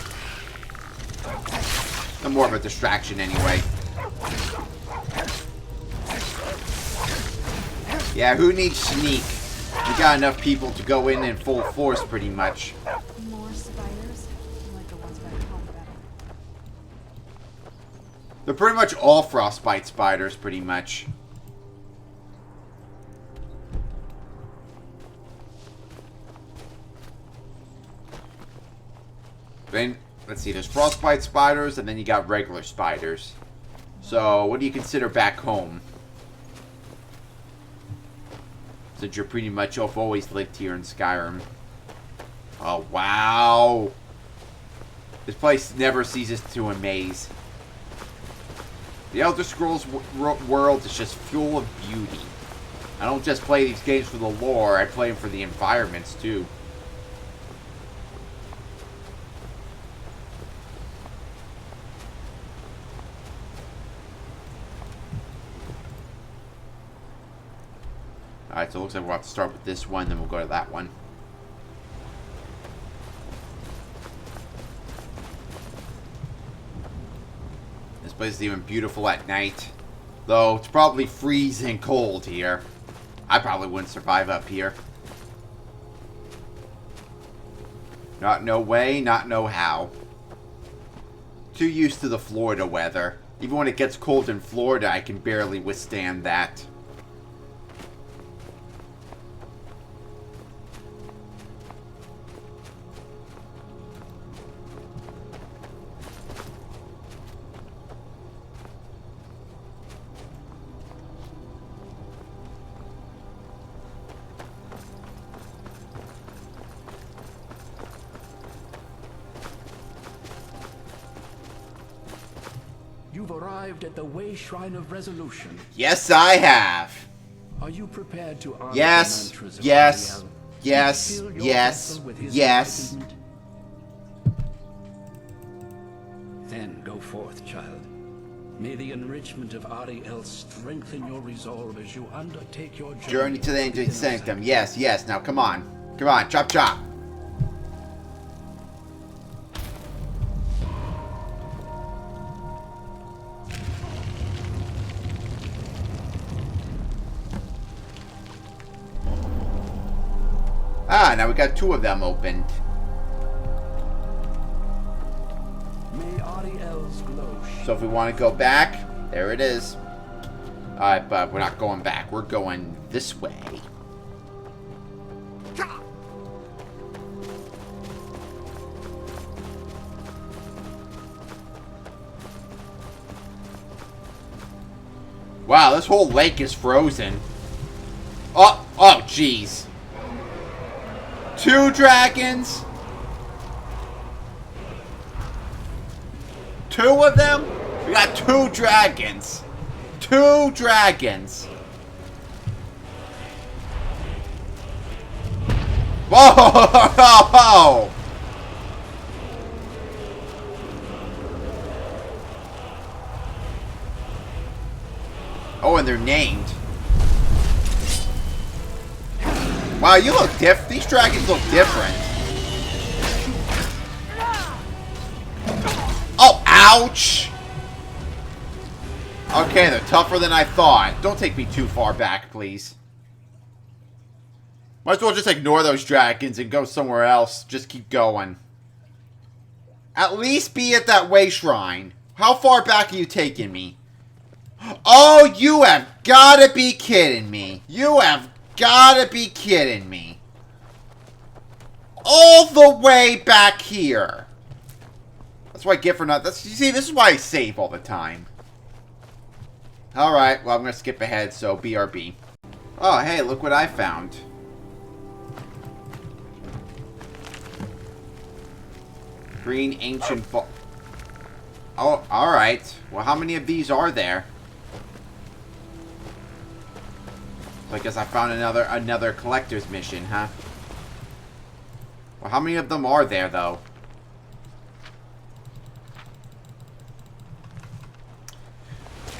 I'm more of a distraction anyway. Yeah, who needs sneak? We got enough people to go in full force, pretty much. More spiders? I like the ones back home better. They're pretty much all frostbite spiders, pretty much. Then, let's see, there's frostbite spiders, and then you got regular spiders. So, what do you consider back home? Since you're pretty much have always lived here in Skyrim. Oh, wow. This place never ceases to amaze. The Elder Scrolls world is just full of beauty. I don't just play these games for the lore, I play them for the environments, too. Alright, so it looks like we'll have to start with this one, then we'll go to that one. This place is even beautiful at night. Though, it's probably freezing cold here. I probably wouldn't survive up here. Not no way, not no how. Too used to the Florida weather. Even when it gets cold in Florida, I can barely withstand that. You've arrived at the Way Shrine of Resolution. Yes, I have. Are you prepared to honor Yes, the mantras of yes, Ariel? yes, Fill your yes, vessel with his yes. enlightenment? Then go forth, child. May the enrichment of Ariel strengthen your resolve as you undertake your Journey to the within Ancient Sanctum. Osiris. Yes, yes. Now, come on. Come on. Chop, chop. Ah, now we got two of them opened. May Ariel's glow So if we want to go back, there it is. Alright, but we're not going back. We're going this way. Wow, this whole lake is frozen. Oh, jeez. 2 dragons? 2 of them? We got 2 dragons. 2 dragons. Whoa! Oh, and they're named. Wow, you look different. These dragons look different. Oh, ouch! Okay, they're tougher than I thought. Don't take me too far back, please. Might as well just ignore those dragons and go somewhere else. Just keep going. At least be at that way shrine. How far back are you taking me? Oh, you have gotta be kidding me. You have gotta be kidding me. All the way back here. That's what I get for not... you see, this is why I save all the time. Alright, well, I'm gonna skip ahead, so BRB. Oh, hey, look what I found. Green ancient vault. Oh, alright. Well, how many of these are there? So I guess I found another collector's mission, huh? Well, how many of them are there, though?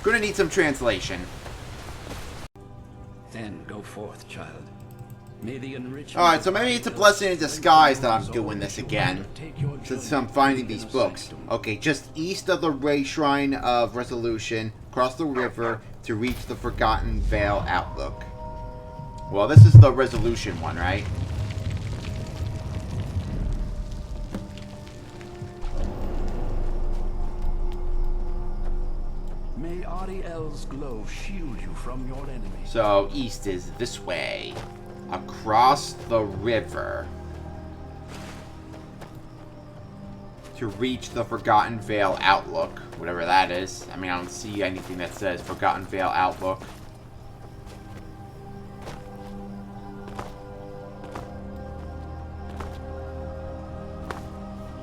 Gonna need some translation. Then go forth, child. May the enrichment... Alright, so maybe it's a blessing in disguise that I'm doing this again. Since I'm finding these books. Okay, just east of the Ray Shrine of Resolution, cross the river to reach the Forgotten Vale Outlook. Well, this is the Resolution one, right? May Ariel's glow shield you from your enemies. So, east is this way. Across the river. To reach the Forgotten Vale Outlook. Whatever that is. I mean, I don't see anything that says Forgotten Vale Outlook.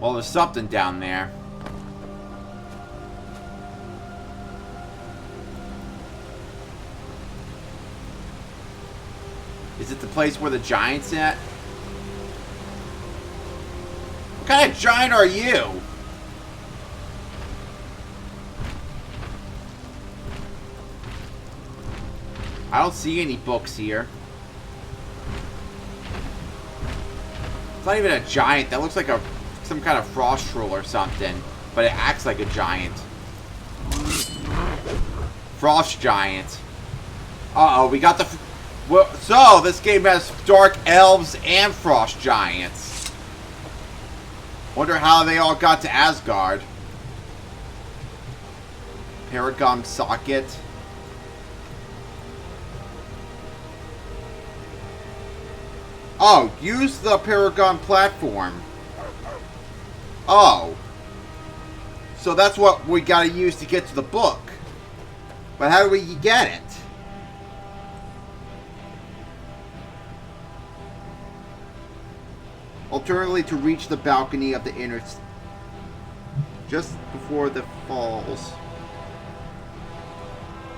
Well, there's something down there. Is it the place where the giant's at? What kind of giant are you? I don't see any books here. It's not even a giant. That looks like some kind of frost troll or something. But it acts like a giant. Frost giant. Uh-oh, we got the... Well, so, this game has dark elves and frost giants. Wonder how they all got to Asgard. Paragon socket. Oh, use the Paragon platform. Oh. So that's what we gotta use to get to the book. But how do we get it? Alternatively, to reach the balcony of the inner... just before the falls.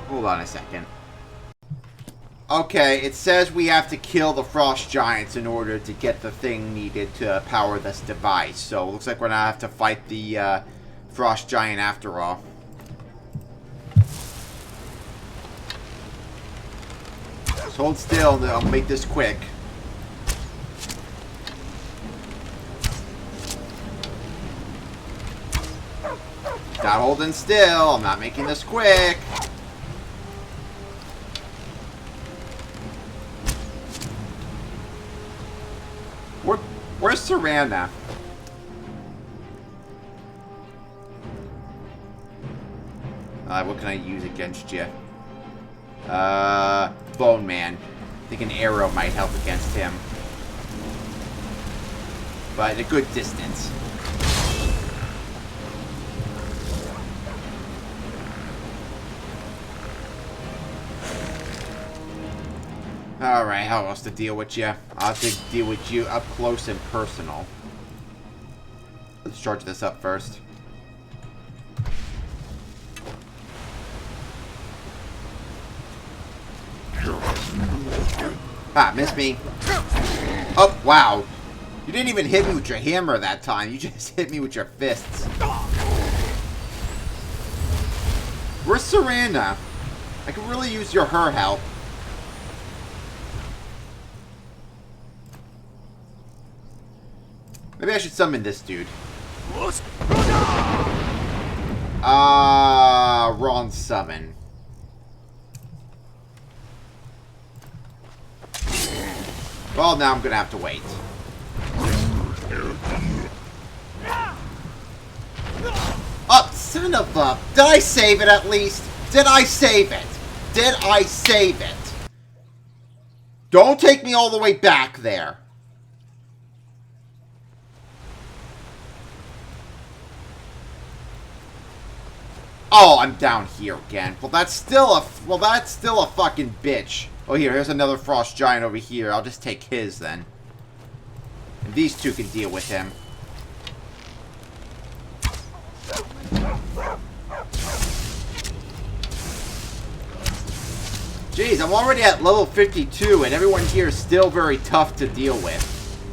Hold on a second. Okay, it says we have to kill the frost giants in order to get the thing needed to power this device. So, it looks like we're gonna have to fight the frost giant after all. Just hold still and I'll make this quick. Not holding still. I'm not making this quick. Where's Savannah? What can I use against you? Bone Man. I think an arrow might help against him. But at a good distance. Alright, how else to deal with you? I'll have to deal with you up close and personal. Let's charge this up first. Ah, missed me. Oh, wow. You didn't even hit me with your hammer that time. You just hit me with your fists. Where's Savannah? I could really use her help. Maybe I should summon this dude. Wrong summon. Well, now I'm gonna have to wait. Son of a... Did I save it at least? Did I save it? Did I save it? Don't take me all the way back there. Oh, I'm down here again. Well, that's still a fucking bitch. Oh, here's another frost giant over here. I'll just take his then. And these two can deal with him. Jeez, I'm already at level 52, and everyone here is still very tough to deal with.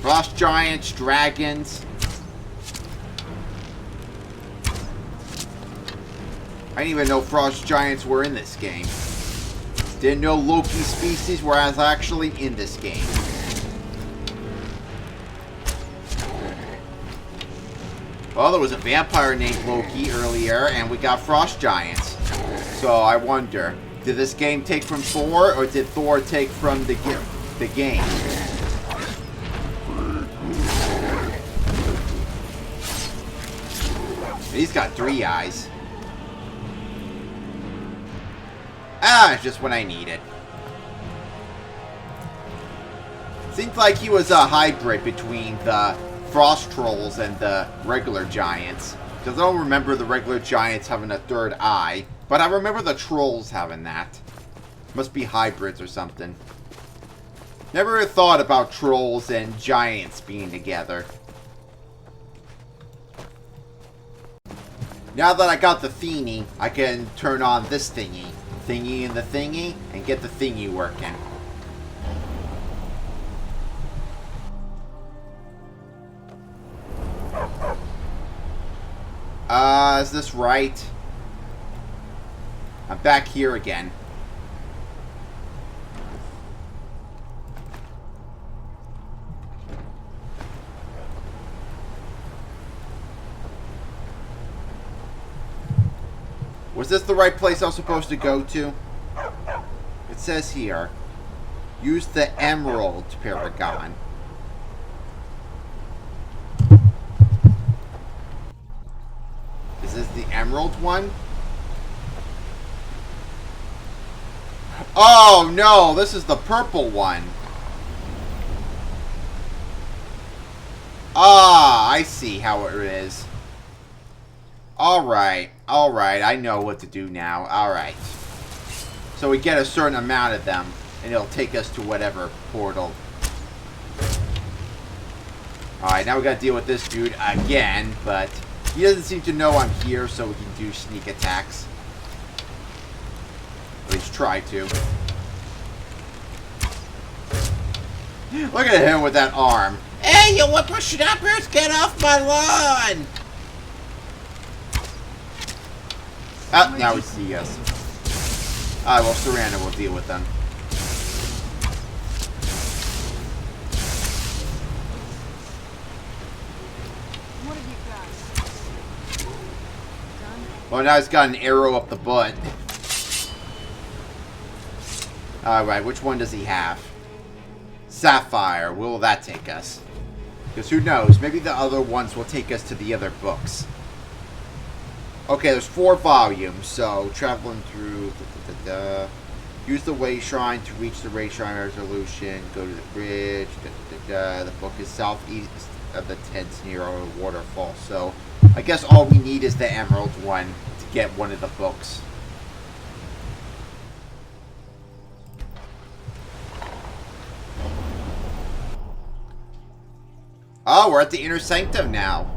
Frost giants, dragons. I didn't even know frost giants were in this game. Didn't know Loki species were actually in this game. Well, there was a vampire named Loki earlier, and we got frost giants. So I wonder, did this game take from Thor, or did Thor take from the game? He's got 3 eyes. Ah, it's just when I need it. Seems like he was a hybrid between the frost trolls and the regular giants. Because I don't remember the regular giants having a 3rd eye. But I remember the trolls having that. Must be hybrids or something. Never thought about trolls and giants being together. Now that I got the thingy, I can turn on this thingy. Thingy and the thingy, and get the thingy working. Is this right? I'm back here again. Was this the right place I was supposed to go to? It says here, use the Emerald Paragon. Is this the Emerald one? Oh no, this is the purple one. Ah, I see how it is. Alright, I know what to do now. Alright. So we get a certain amount of them, and it'll take us to whatever portal. Alright, now we gotta deal with this dude again, but he doesn't seem to know I'm here, so we can do sneak attacks. At least try to. Look at him with that arm. Hey, you whippersnappers, get off my lawn! Ah, now we see us. Alright, well, Saranda will deal with them. What have you got? Done? Well, now he's got an arrow up the butt. Alright, which one does he have? Sapphire. Where will that take us? Because who knows? Maybe the other ones will take us to the other books. Okay, there's 4 volumes, so traveling through... Use the way shrine to reach the ray shrine resolution. Go to the bridge. The book is southeast of the tents near a waterfall. So, I guess all we need is the emerald one to get one of the books. Oh, we're at the Inner Sanctum now.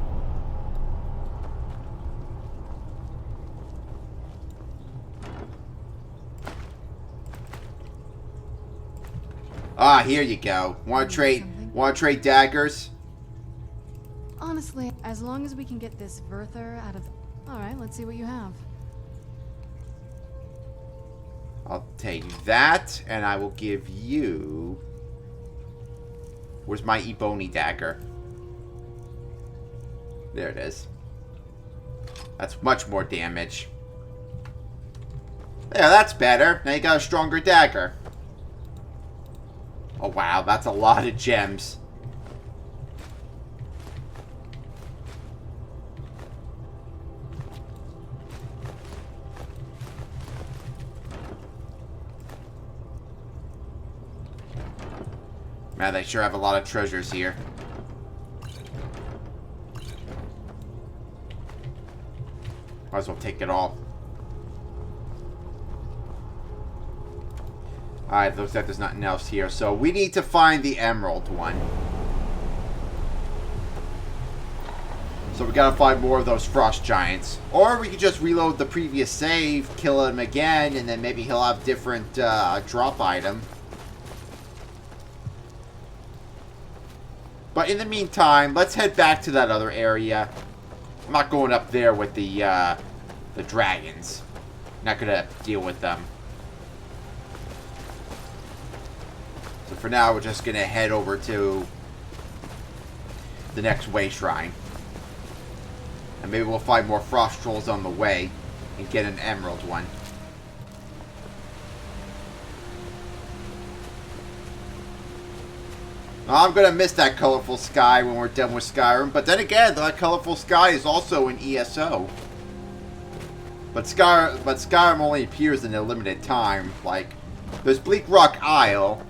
Ah, here you go. Want to trade daggers? Honestly, as long as we can get this Verther out of... Alright, let's see what you have. I'll take that, and I will give you... Where's my Ebony dagger? There it is. That's much more damage. Yeah, that's better. Now you got a stronger dagger. Oh wow, that's a lot of gems. Man, they sure have a lot of treasures here. Might as well take it all. Alright, looks like there's nothing else here. So we need to find the emerald one. So we gotta find more of those frost giants. Or we could just reload the previous save, kill him again, and then maybe he'll have different drop item. But in the meantime, let's head back to that other area. I'm not going up there with the dragons. Not gonna deal with them. So for now, we're just gonna head over to the next way shrine. And maybe we'll find more frost trolls on the way and get an emerald one. I'm going to miss that colorful sky when we're done with Skyrim. But then again, that colorful sky is also in ESO. But Skyrim only appears in a limited time. Like, there's Bleak Rock Isle.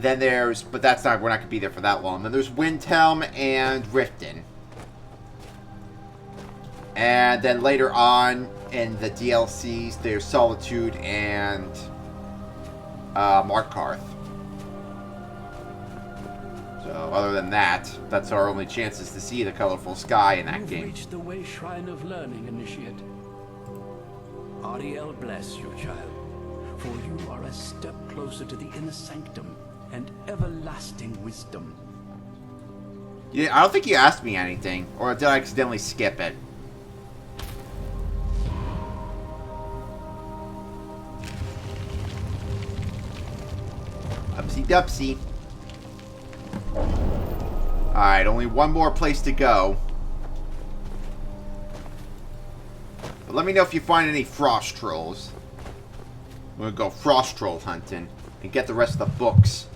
Then there's... But that's not... We're not going to be there for that long. Then there's Windhelm and Riften. And then later on in the DLCs, there's Solitude and Markarth. So other than that, that's our only chances to see the colorful sky in that game. You've reached the way shrine of learning, Initiate. Ariel bless you, child, for you are a step closer to the inner sanctum and everlasting wisdom. Yeah, I don't think you asked me anything, or did I accidentally skip it? Upsy dupsy. Alright, only one more place to go. But let me know if you find any frost trolls. I'm gonna go frost troll hunting and get the rest of the books.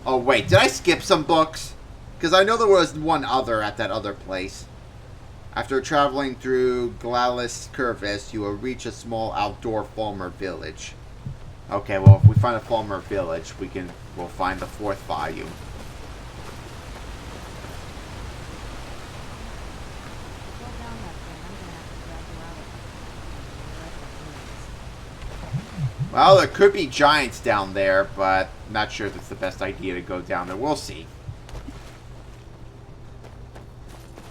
Oh wait, did I skip some books? Because I know there was one other at that other place. After traveling through Glalis Curvis, you will reach a small outdoor farmer village. Okay, well, if we find a farmer village, we'll find the 4th volume. Well, there could be giants down there, but I'm not sure if it's the best idea to go down there. We'll see.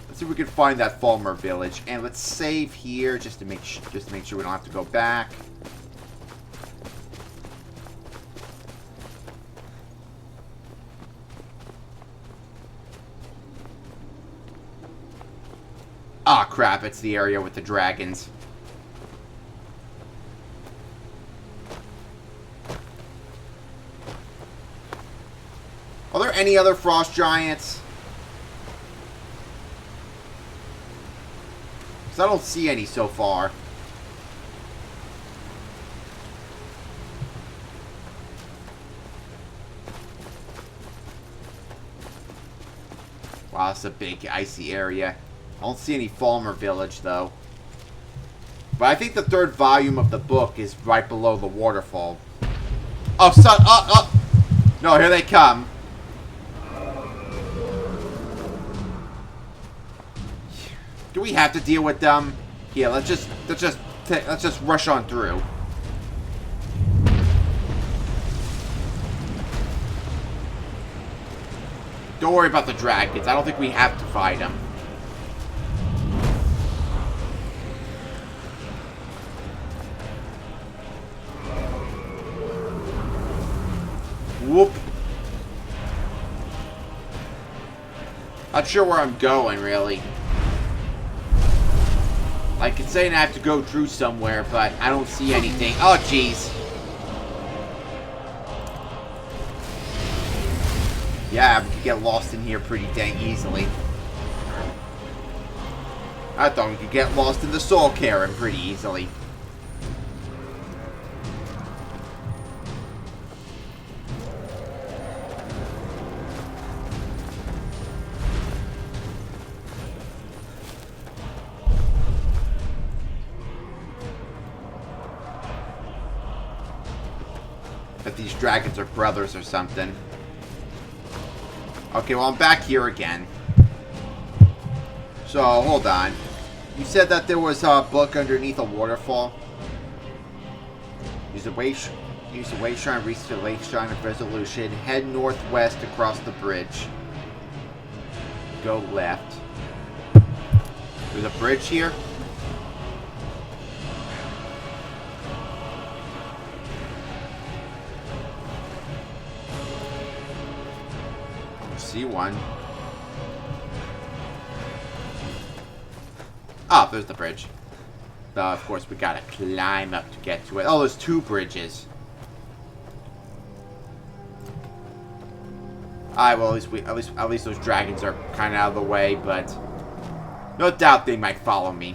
Let's see if we can find that farmer village, and let's save here just to make sure we don't have to go back. Ah, crap, it's the area with the dragons. Are there any other frost giants? Because I don't see any so far. Wow, it's a big icy area. I don't see any farmer village, though. But I think the 3rd volume of the book is right below the waterfall. Oh, son! Oh! No, here they come. Do we have to deal with them? Yeah, let's just rush on through. Don't worry about the dragons. I don't think we have to fight them. Whoop. Not sure where I'm going, really. Like, it's saying I have to go through somewhere, but I don't see anything. Oh, jeez. Yeah, we could get lost in here pretty dang easily. I thought we could get lost in the Soul Cairn pretty easily. But these dragons are brothers or something. Okay, well, I'm back here again. So, hold on. You said that there was a book underneath a waterfall? Use the way shrine, reach the lake shrine of resolution. Head northwest across the bridge. Go left. There's a bridge here? See one. Oh, there's the bridge. Of course, we gotta climb up to get to it. Oh, there's two bridges. Alright, well, at least those dragons are kind of out of the way, but no doubt they might follow me.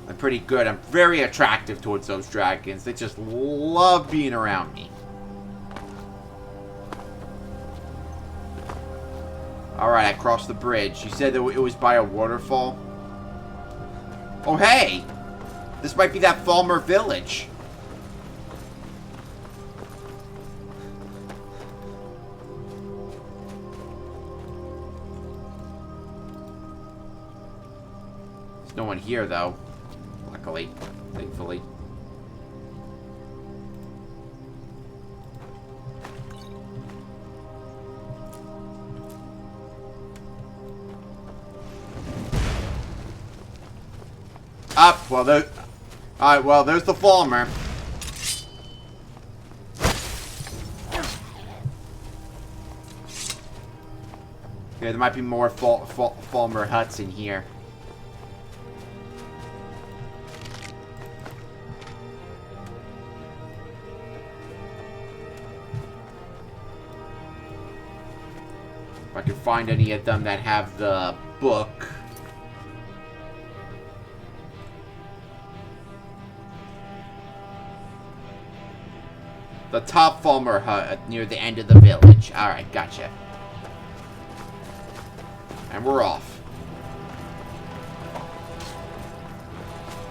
I'm pretty good. I'm very attractive towards those dragons. They just love being around me. Alright, I crossed the bridge. You said that it was by a waterfall? Oh, hey! This might be that Falmer village. There's no one here, though. Luckily. Thankfully. Up. Well, there. Alright, well, there's the Falmer. Yeah, there might be more Falmer huts in here. If I can find any of them that have the book. The top Falmer hut near the end of the village. Alright, gotcha. And we're off.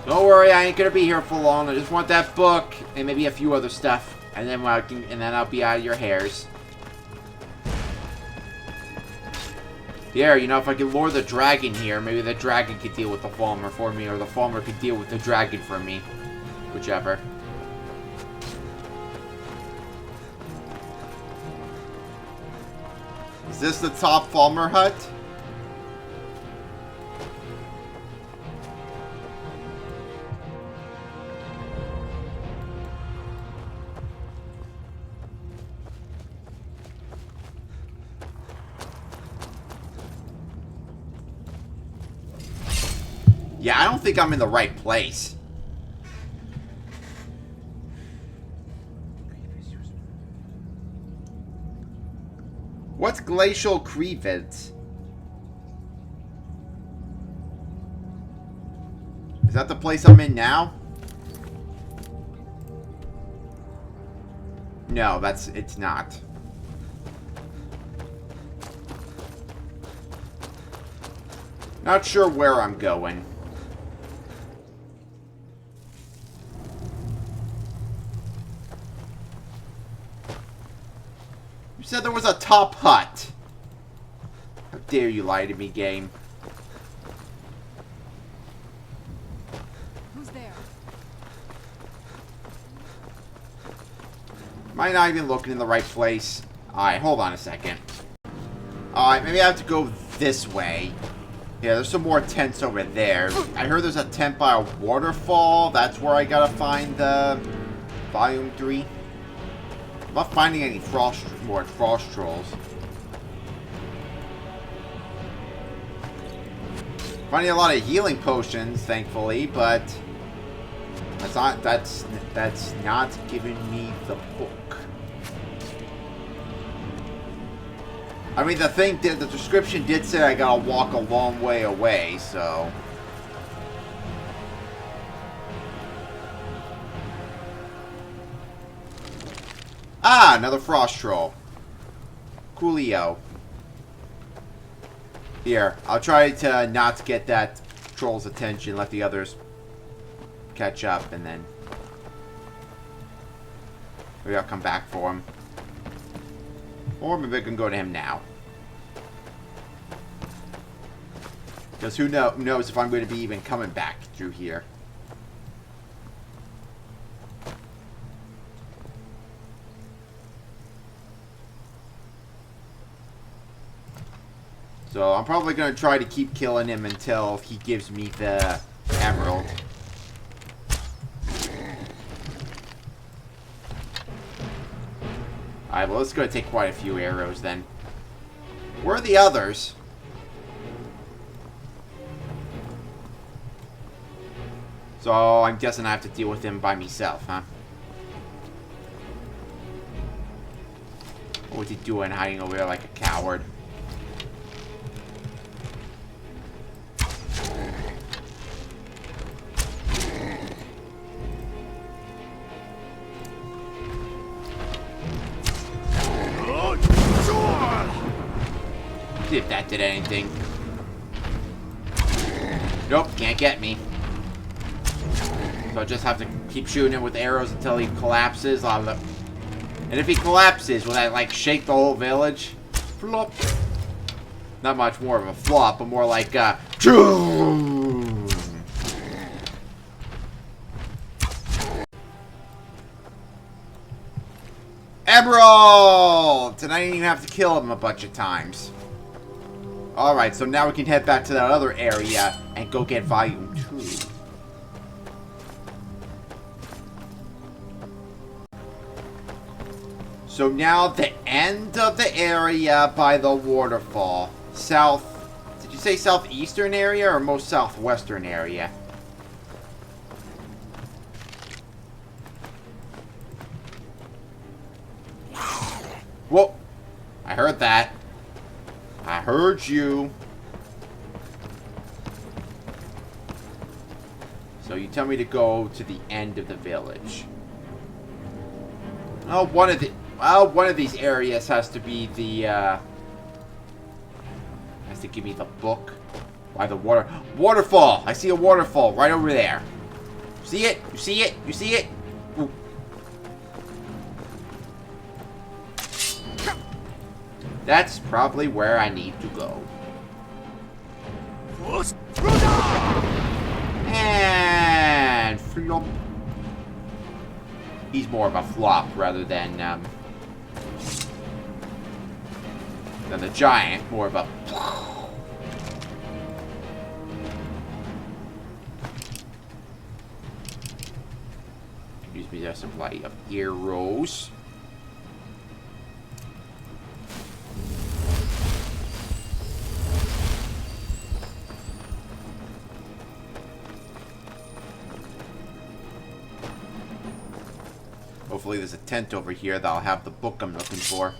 Don't worry, I ain't gonna be here for long. I just want that book and maybe a few other stuff. And then I'll be out of your hairs. Yeah, you know, if I could lure the dragon here, maybe the dragon could deal with the Falmer for me, or the Falmer could deal with the dragon for me. Whichever. Is this the top Falmer hut? Yeah, I don't think I'm in the right place. What's Glacial Creevent? Is that the place I'm in now? No, it's not. Not sure where I'm going. You said there was a top hut. How dare you lie to me, game. Who's there? Am I not even looking in the right place? Alright, hold on a second. Alright, maybe I have to go this way. Yeah, there's some more tents over there. I heard there's a tent by a waterfall. That's where I gotta find the Volume 3. I'm not finding any more frost trolls. Finding a lot of healing potions, thankfully, but that's not giving me the book. I mean, the description did say I gotta walk a long way away, so. Ah, another frost troll. Coolio. Here, I'll try to not get that troll's attention, let the others catch up, and then maybe I'll come back for him. Or maybe I can go to him now. Because who knows if I'm going to be even coming back through here. So I'm probably going to try to keep killing him until he gives me the emerald. Alright, well, it's going to take quite a few arrows then. Where are the others? So I'm guessing I have to deal with him by myself, huh? What was he doing, hiding over there like a coward? See if that did anything. Nope, can't get me. So I just have to keep shooting him with arrows until he collapses. And if he collapses, will that like shake the whole village? Flop. Not much more of a flop, but more like Emerald! And I didn't even have to kill him a bunch of times. Alright, so now we can head back to that other area and go get Volume 2. So now the end of the area by the waterfall. South... Did you say southeastern area or most southwestern area? Whoa! I heard that. I heard you. So you tell me to go to the end of the village. Oh, one of these areas has to be the has to give me the book by the waterfall. I see a waterfall right over there. See it? You see it? You see it? Ooh. That's probably where I need to go. And flop. He's more of a flop rather than the giant. More of a... Use me a supply of arrows. Hopefully there's a tent over here that'll have the book I'm looking for.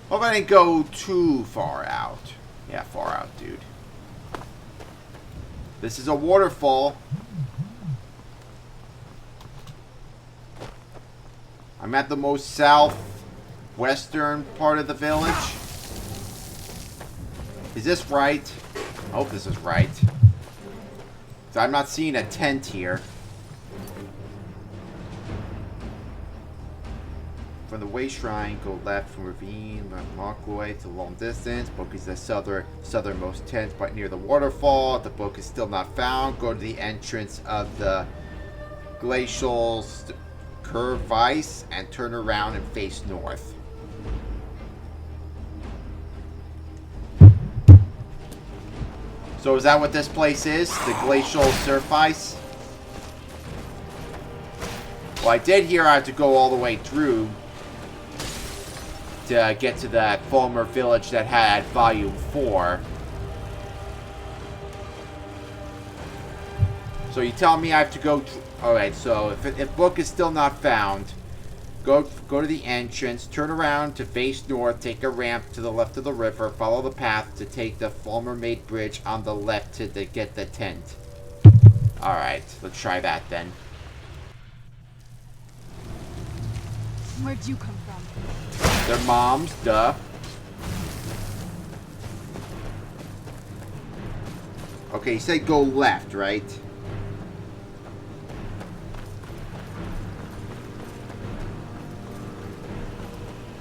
Hope I didn't go too far out. Yeah, far out, dude. This is a waterfall. I'm at the most southwestern part of the village. Is this right? I hope this is right. So I'm not seeing a tent here. From the way shrine, go left from ravine, walkway to long distance. Book is the southernmost tent, right near the waterfall. The book is still not found. Go to the entrance of the glacial crevice and turn around and face north. So is that what this place is? The glacial surf ice? Well, I did hear I have to go all the way through to get to that former village that had Volume 4. So you tell me I have to go... Alright, so if book is still not found, go to the entrance, turn around to face north, take a ramp to the left of the river, follow the path to take the former-made bridge on the left to get the tent. Alright, let's try that then. Where'd you come from? Their moms, duh. Okay, you said go left, right?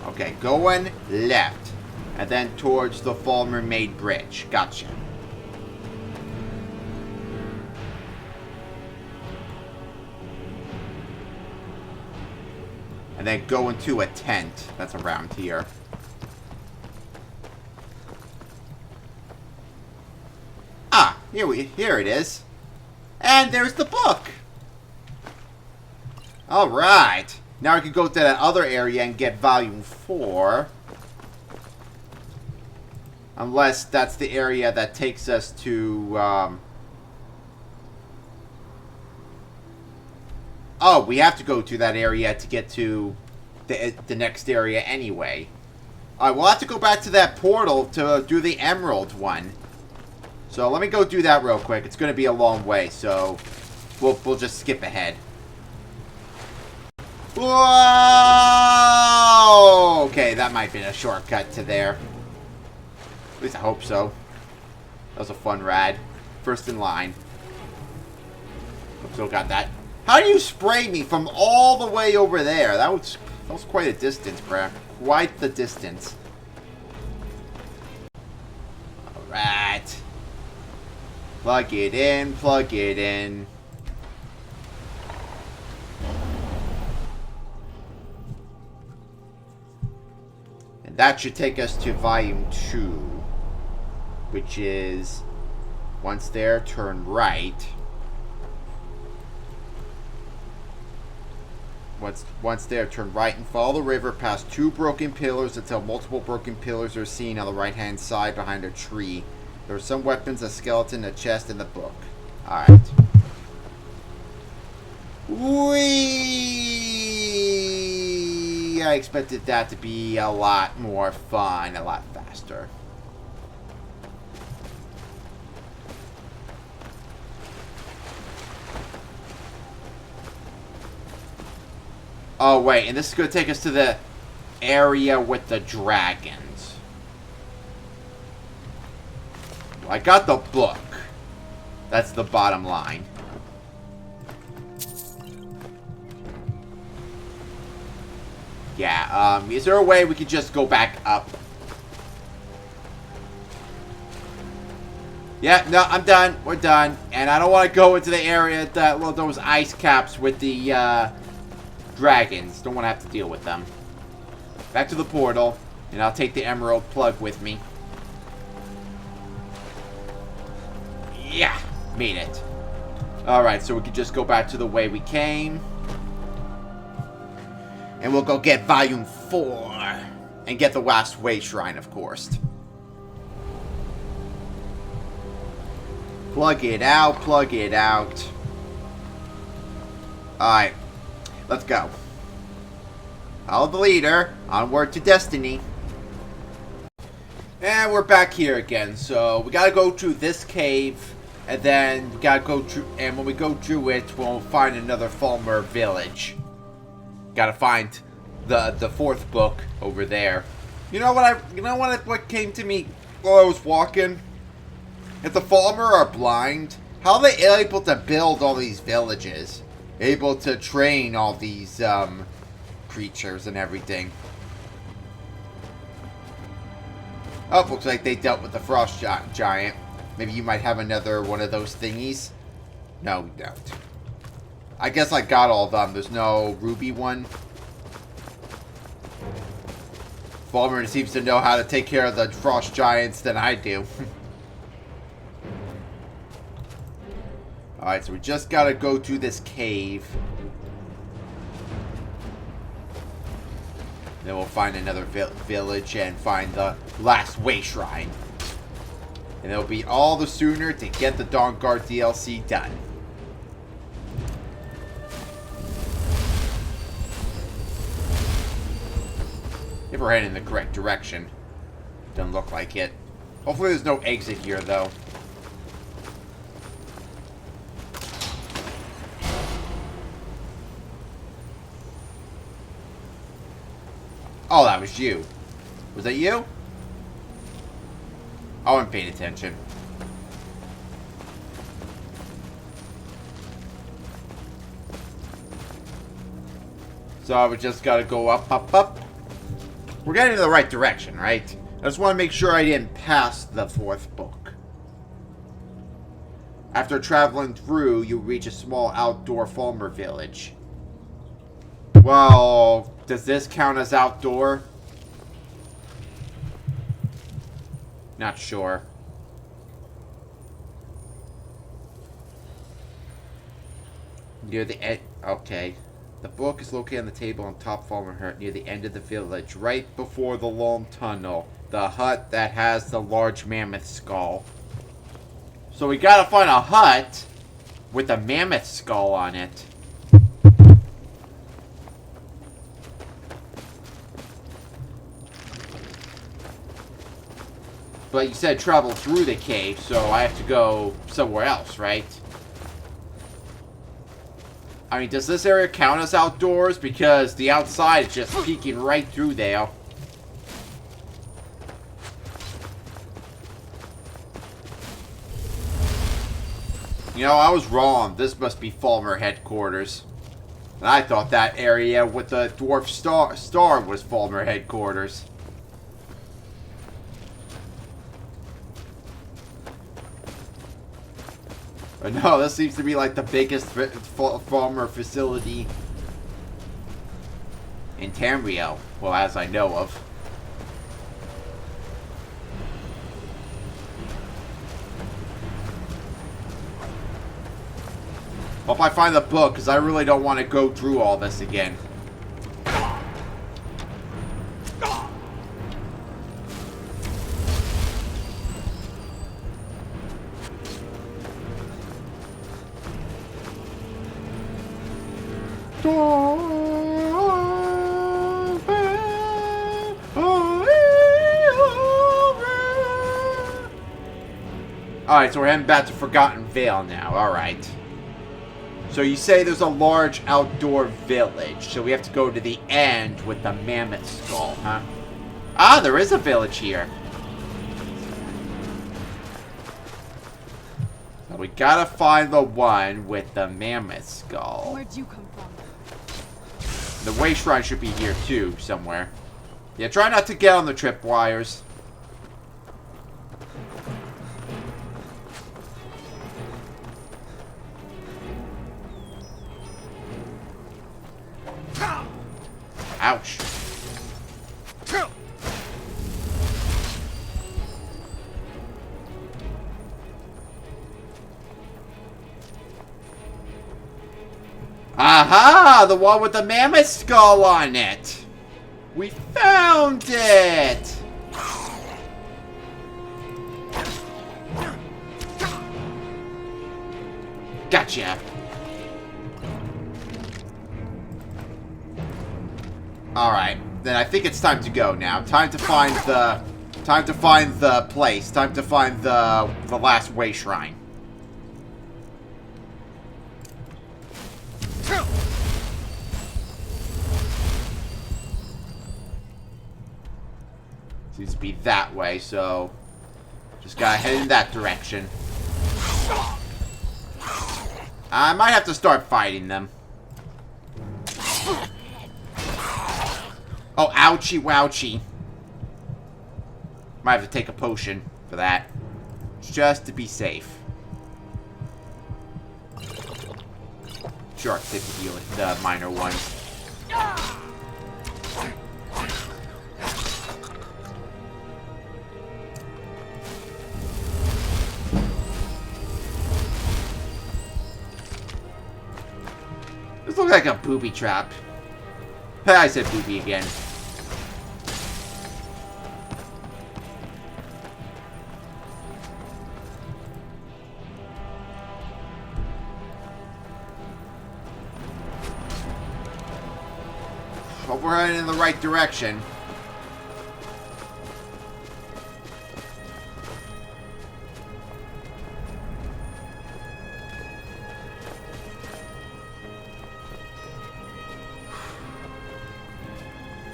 Okay, going left. And then towards the Fall Mermaid Bridge. Gotcha. And then go into a tent that's around here. Ah, here it is. And there's the book. Alright. Now I can go to that other area and get volume 4. Unless that's the area that takes us to, Oh, we have to go to that area to get to the next area anyway. Alright, we'll have to go back to that portal to do the emerald one. So let me go do that real quick. It's going to be a long way, so we'll just skip ahead. Whoa! Okay, that might be a shortcut to there. At least I hope so. That was a fun ride. First in line. Still got that. How do you spray me from all the way over there? That was quite a distance, bruh. Quite the distance. Alright. Plug it in, plug it in. And that should take us to volume 2. Which is... once there, turn right. Once there, turn right and follow the river past 2 broken pillars until multiple broken pillars are seen on the right-hand side behind a tree. There are some weapons, a skeleton, a chest, and the book. Alright. Whee! I expected that to be a lot more fun, a lot faster. Oh, wait, and this is going to take us to the area with the dragons. Well, I got the book. That's the bottom line. Yeah, is there a way we could just go back up? Yeah, no, I'm done. We're done. And I don't want to go into the area that, well, those ice caps with the, dragons. Don't want to have to deal with them. Back to the portal, and I'll take the emerald plug with me. Yeah, made it. Alright, so we can just go back to the way we came. And we'll go get volume 4. And get the last way shrine, of course. Plug it out, plug it out. Alright. Let's go. Follow the leader. Onward to destiny. And we're back here again. So we gotta go through this cave. And then we gotta go through. And when we go through it, we'll find another Falmer village. Gotta find the 4th book over there. You know what came to me while I was walking? If the Falmer are blind, how are they able to build all these villages? Able to train all these creatures and everything. Oh, looks like they dealt with the frost giant. Maybe you might have another one of those thingies. No, we don't. I guess I got all of them. There's no ruby one. Falmer seems to know how to take care of the frost giants than I do. Alright, so we just gotta go to this cave. Then we'll find another village and find the last way shrine. And it'll be all the sooner to get the Dawnguard DLC done. If we're heading in the correct direction. Doesn't look like it. Hopefully there's no exit here, though. Oh, that was you. Was that you? Oh, I'm paying attention. So we just gotta go up, up, up. We're getting in the right direction, right? I just want to make sure I didn't pass the 4th book. After traveling through, you reach a small outdoor farmer village. Well, does this count as outdoor? Not sure. Near the end. Okay. The book is located on the table on top farmer hut near the end of the village, right before the long tunnel. The hut that has the large mammoth skull. So we gotta find a hut with a mammoth skull on it. But you said travel through the cave, so I have to go somewhere else, right? I mean, does this area count as outdoors? Because the outside is just peeking right through there. You know, I was wrong. This must be farmer headquarters. And I thought that area with the dwarf star was farmer headquarters. But no, this seems to be like the biggest farmer facility in Tamriel. Well, as I know of. Hope I find the book, because I really don't want to go through all this again. Alright, so we're heading back to Forgotten Vale now. Alright. So you say there's a large outdoor village, so we have to go to the end with the mammoth skull, huh? Ah, there is a village here. So we gotta find the one with the mammoth skull. Where'd you come from? The way shrine should be here too, somewhere. Yeah, try not to get on the tripwires. Ouch. Aha! The one with the mammoth skull on it! We found it! Gotcha. Alright, then I think it's time to go now. Time to find the place. Time to find the last way shrine. Seems to be that way, so just gotta head in that direction. I might have to start fighting them. Oh, ouchie wouchie. Might have to take a potion for that. Just to be safe. Sure, I can take the healing, the minor ones. This looks like a booby trap. I said booby again. Hope we're heading in the right direction.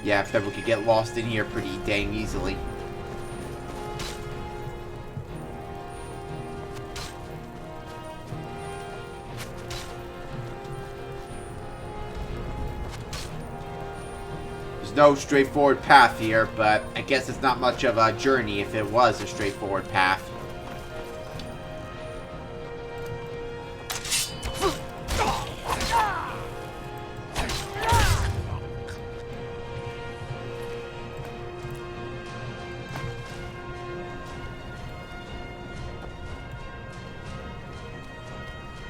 Yeah, I bet we could get lost in here pretty dang easily. There's no straightforward path here, but I guess it's not much of a journey if it was a straightforward path.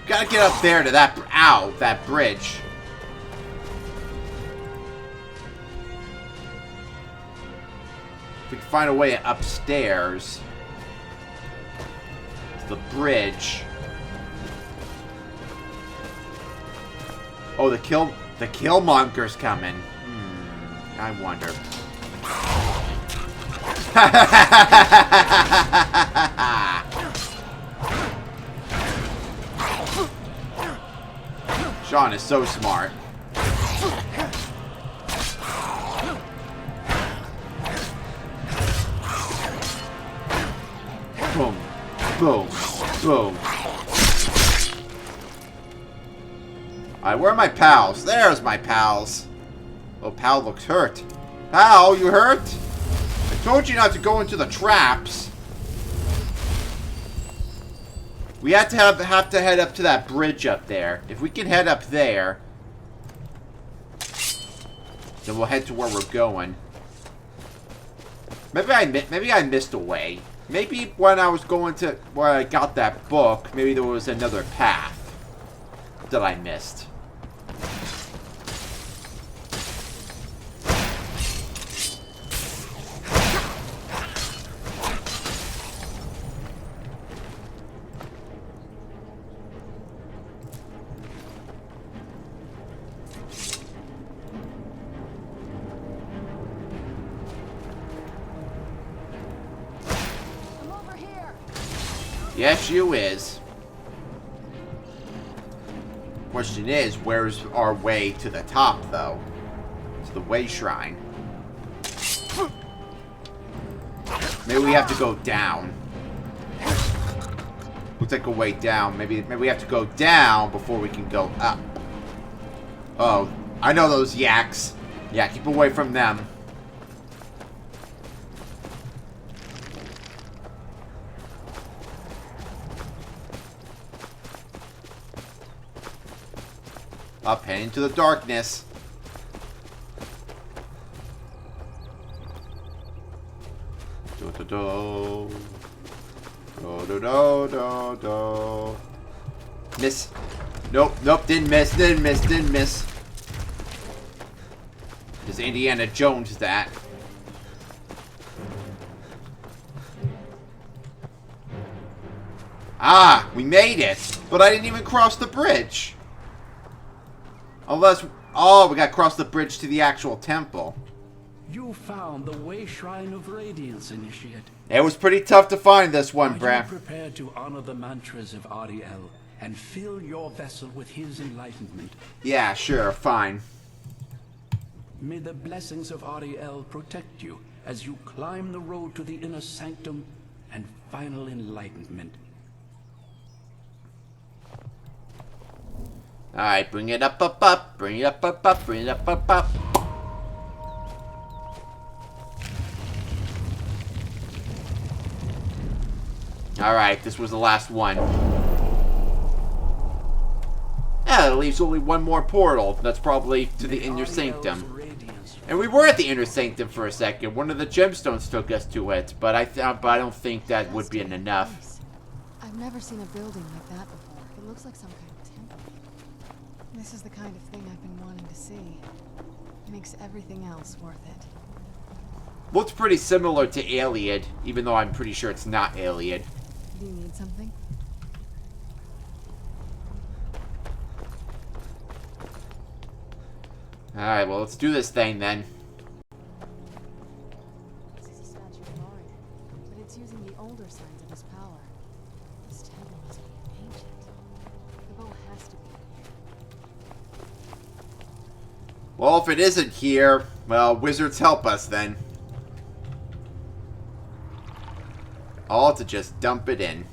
Gotta get up there to that, that bridge. If we can find a way upstairs to the bridge. Oh, the Killmonger's coming. I wonder. Sean is so smart. Boom. Boom. Boom. Alright, where are my pals? There's my pals. Oh, pal looks hurt. Pal, you hurt? I told you not to go into the traps. We have to head up to that bridge up there. If we can head up there, then we'll head to where we're going. Maybe I missed a way. Maybe when I was going to where I got that book, maybe there was another path that I missed. Yes, you is. Question is, where's our way to the top, though? To the Way Shrine. Maybe we have to go down. Looks like a way down. Maybe we have to go down before we can go up. Oh, I know those yaks. Yeah, keep away from them. Up and into the darkness. Do do do. Do do do do do. Miss. Nope, nope, didn't miss, didn't miss, didn't miss. Does Indiana Jones that? Ah, we made it, but I didn't even cross the bridge. Unless... Oh, we got to cross the bridge to the actual temple. You found the Way Shrine of Radiance, Initiate. It was pretty tough to find this one, Are Brad. you prepared to honor the mantras of Ariel and fill your vessel with his enlightenment? Yeah, sure, fine. May the blessings of Ariel protect you as you climb the road to the inner sanctum and final enlightenment. Alright, bring it up, up, up. Bring it up, up, up. Bring it up, up, up. Alright, this was the last one. Yeah, that leaves only one more portal. That's probably to the Inner Sanctum. And we were at the Inner Sanctum for a second. One of the gemstones took us to it, but I don't think that would be enough. I've never seen a building like that before. It looks like some kind of temple. This is the kind of thing I've been wanting to see. Makes everything else worth it. Looks pretty similar to Iliad, even though I'm pretty sure it's not Iliad. Do you need something? Alright, well, let's do this thing then. This is a statue of Lord, but it's using the older signs of his power. This temple must be ancient. The bow has to be here. Well, if it isn't here, well, wizards help us then. All to just dump it in.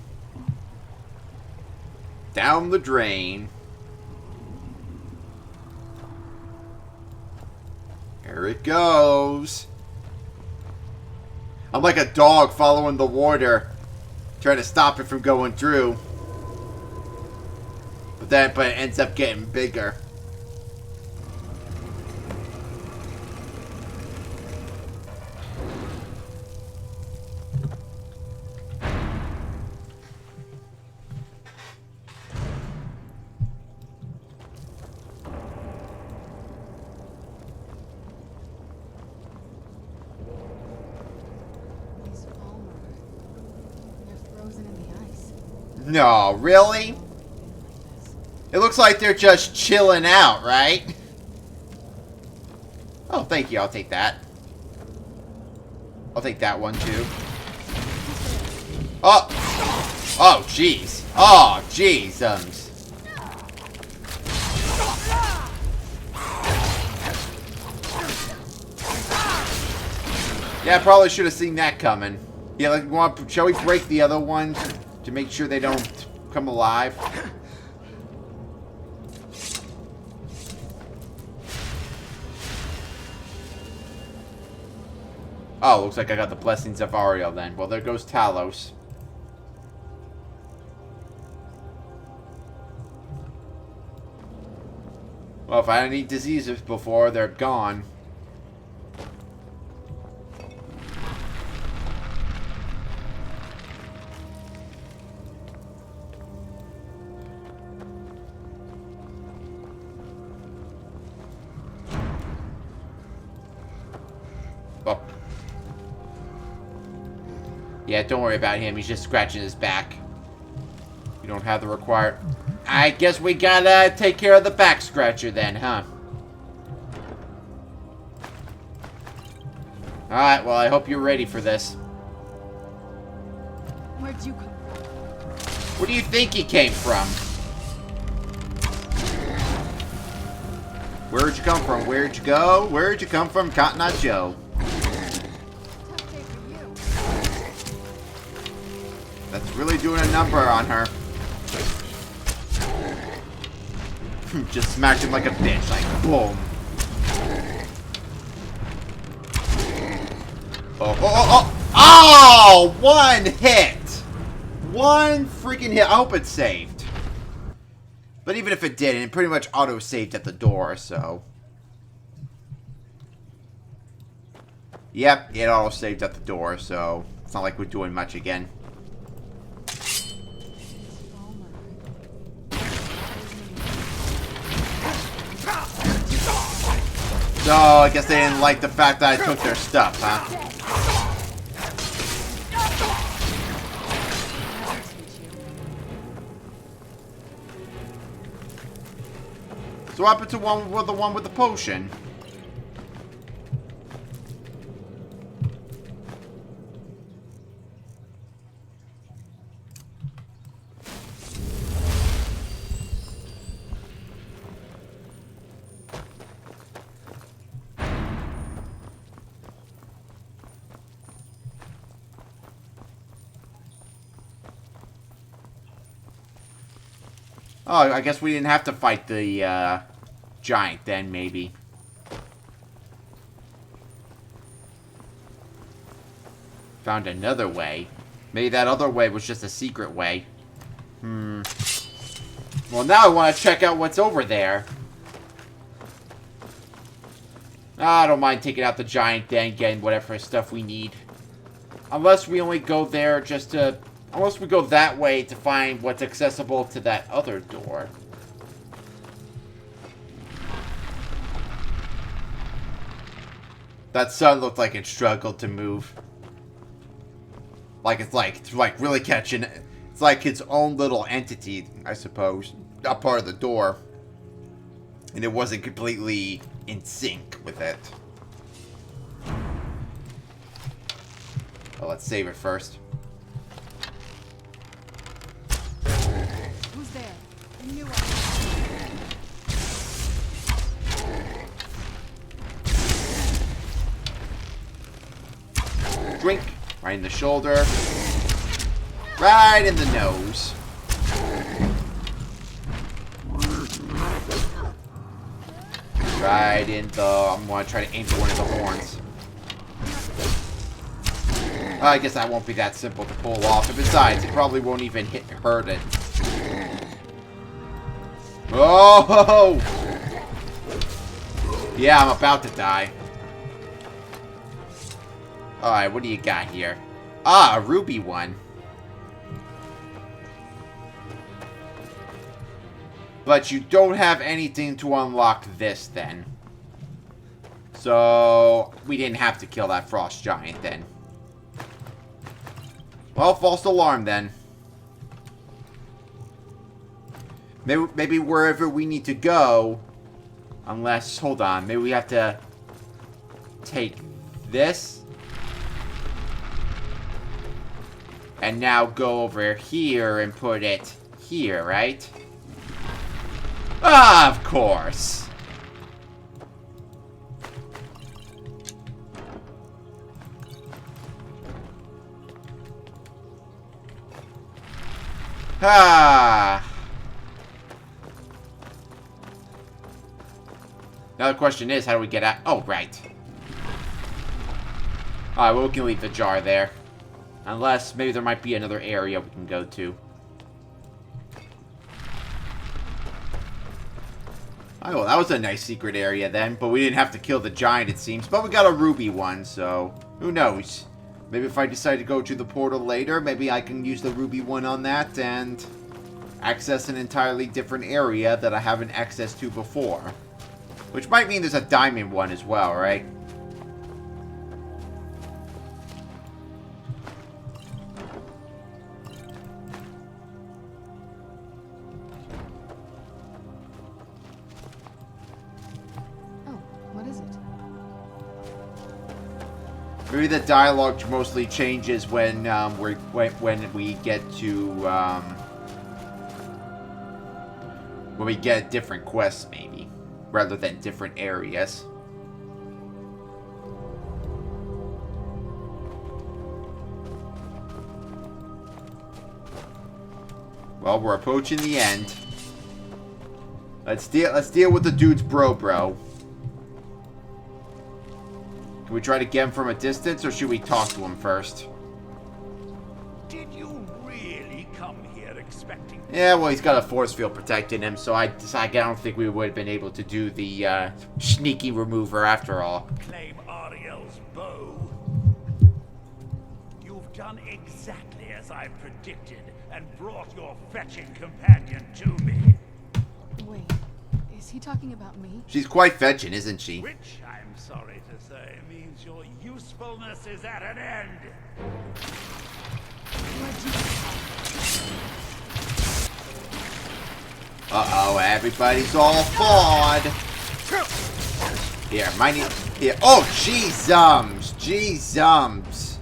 Down the drain. Here it goes. I'm like a dog following the water, trying to stop it from going through. But it ends up getting bigger. These Falmer, they're frozen in the ice. No, really? It looks like they're just chilling out, right? Oh, thank you. I'll take that. I'll take that one, too. Oh! Oh, jeez. Oh, jeez. Yeah, I probably should have seen that coming. Yeah, like, shall we break the other ones to make sure they don't come alive? Oh, looks like I got the blessings of Ariel then. Well, there goes Talos. Well, if I had any diseases before, they're gone. Oh. Yeah, don't worry about him. He's just scratching his back. You don't have the required... I guess we gotta take care of the back scratcher then, huh? Alright, well, I hope you're ready for this. Where'd you come from? Where do you think he came from? Where'd you come from? Where'd you go? Where'd you come from, Cotton Eye Joe? Tough day for you. That's really doing a number on her. Just smacked him like a bitch, like boom. Oh, oh, oh, oh! Oh! One hit! One freaking hit. I hope it saved. But even if it didn't, it pretty much auto-saved at the door, so... Yep, it auto-saved at the door, so... It's not like we're doing much again. So, I guess they didn't like the fact that I took their stuff, huh? So what happened to the one with the potion? Oh, I guess we didn't have to fight the, giant then, maybe. Found another way. Maybe that other way was just a secret way. Well, now I want to check out what's over there. I don't mind taking out the giant then, getting whatever stuff we need. Unless we only go there just to... Unless we go that way to find what's accessible to that other door. That sun looked like it struggled to move. Like it's like really catching... It's like its own little entity, I suppose. Not part of the door. And it wasn't completely in sync with it. Well, let's save it first. Who's there? I knew it. Drink. Right in the shoulder. Right in the nose. Right in the... I'm going to try to aim for one of the horns. I guess that won't be that simple to pull off. And besides, it probably won't even hurt it. Oh! Yeah, I'm about to die. Alright, what do you got here? Ah, a ruby one. But you don't have anything to unlock this, then. So, we didn't have to kill that frost giant, then. Well, false alarm, then. Maybe wherever we need to go... Unless, hold on, maybe we have to... take this... and now go over here and put it here, right? Ah, of course. Ah. Now the question is, how do we get out? Oh, right. Alright, well, we can leave the jar there. Unless, maybe there might be another area we can go to. Oh, well, that was a nice secret area then. But we didn't have to kill the giant, it seems. But we got a ruby one, so... who knows? Maybe if I decide to go to the portal later, maybe I can use the ruby one on that and... access an entirely different area that I haven't accessed to before. Which might mean there's a diamond one as well, right? Maybe the dialogue mostly changes when when we get to when we get different quests, maybe, rather than different areas. Well, we're approaching the end. Let's deal with the dude's bro. Can we try to get him from a distance, or should we talk to him first? Did you really come here expecting... Yeah, well, he's got a force field protecting him, so I don't think we would have been able to do the sneaky remover after all. Claim Ariel's bow? You've done exactly as I predicted, and brought your fetching companion to me. Wait, is he talking about me? She's quite fetching, isn't she? Which, I'm sorry to say, means your usefulness is at an end. Uh-oh, everybody's all thawed. Here, here. Oh, jeezums. Jeezums.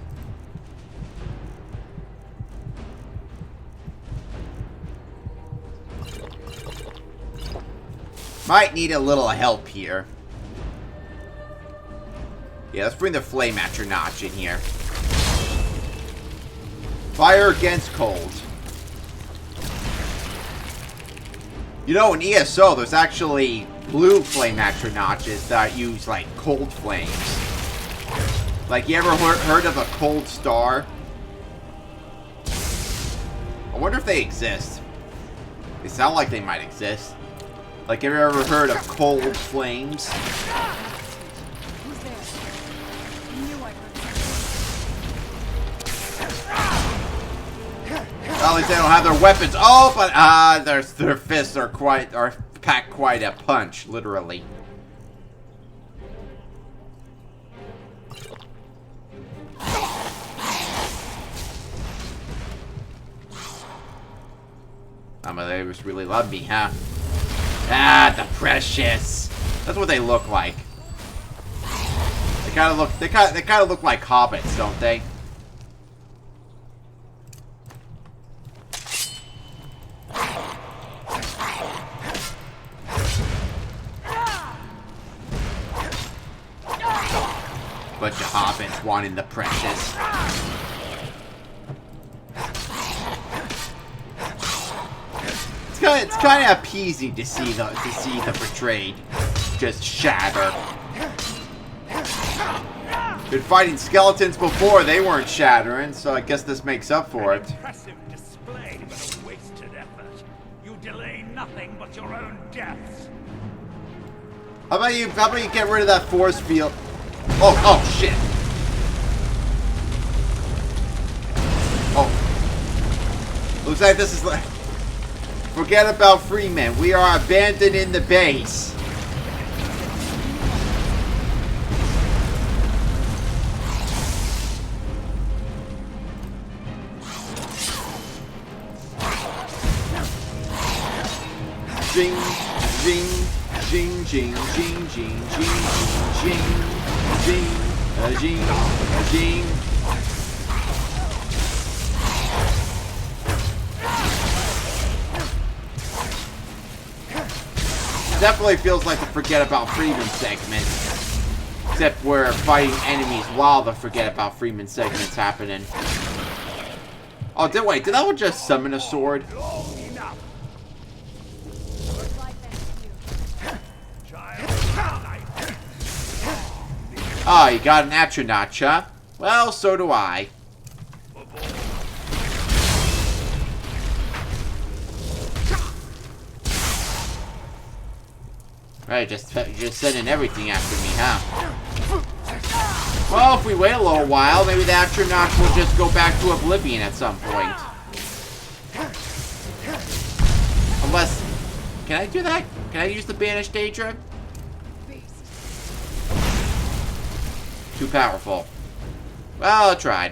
Might need a little help here. Yeah, let's bring the Flame Atronach in here. Fire against cold. You know, in ESO, there's actually blue Flame Atronachs that use, like, cold flames. Like, you ever heard of a cold star? I wonder if they exist. They sound like they might exist. Like, have you ever heard of cold flames? Well, at least they don't have their weapons. Oh, but their fists are packed quite a punch, literally. They just really love me, huh? Ah, the precious. That's what they look like. They kind of look like hobbits, don't they? Bunch of hobbits wanting the precious. It's kind of appeasing to see the betrayed. just shatter. Been fighting skeletons before, they weren't shattering, so I guess this makes up for it. Impressive display, but a wasted effort. You delay nothing but your own deaths. How about you get rid of that force field? Oh shit. Oh. Looks like this is like... Forget about Freeman. We are abandoning the base. Jing, jing, jing, jing, jing, jing, jing, jing, jing, jing. Definitely feels like the Forget About Freeman segment. Except we're fighting enemies while the Forget About Freeman segment's happening. Oh, did that one just summon a sword? Ah, you got an Atronach, huh? Well, so do I. Right, just sending everything after me, huh? Well, if we wait a little while, maybe the Atronach will just go back to oblivion at some point. Unless... Can I do that? Can I use the Banished Daedra? Too powerful. Well, I tried.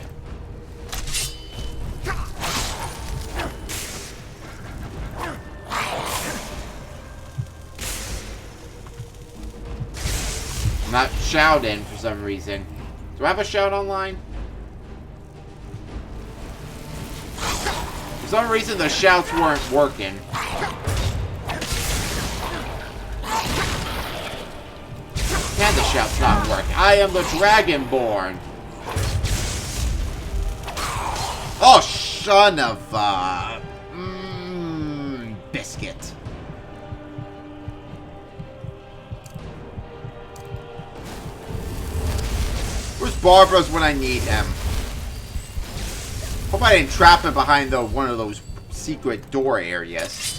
I'm not shouting for some reason. Do I have a shout online? For some reason, the shouts weren't working. And the shout's not working. I am the Dragonborn. Oh, son of a... biscuit. Where's Barbara's when I need him? Hope I didn't trap him behind one of those secret door areas.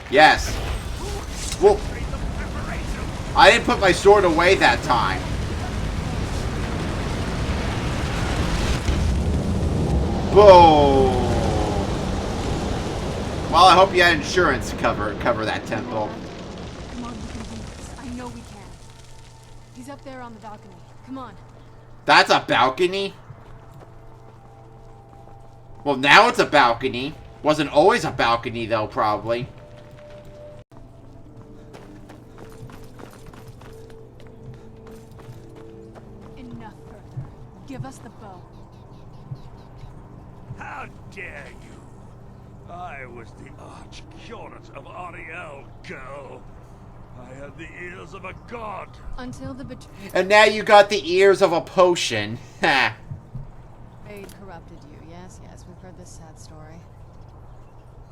Yes. Well, I didn't put my sword away that time. Boom. Well, I hope you had insurance to cover that temple. Come on, we can do this. I know we can. He's up there on the balcony. Come on. That's a balcony? Well, now it's a balcony. Wasn't always a balcony, though, probably. Enough further. Give us the bow. How dare you? I was the arch-curate of Ariel, girl. I had the ears of a god. Until the And now you got the ears of a potion. Ha. betrayed corrupted you. Yes, we've heard this sad story.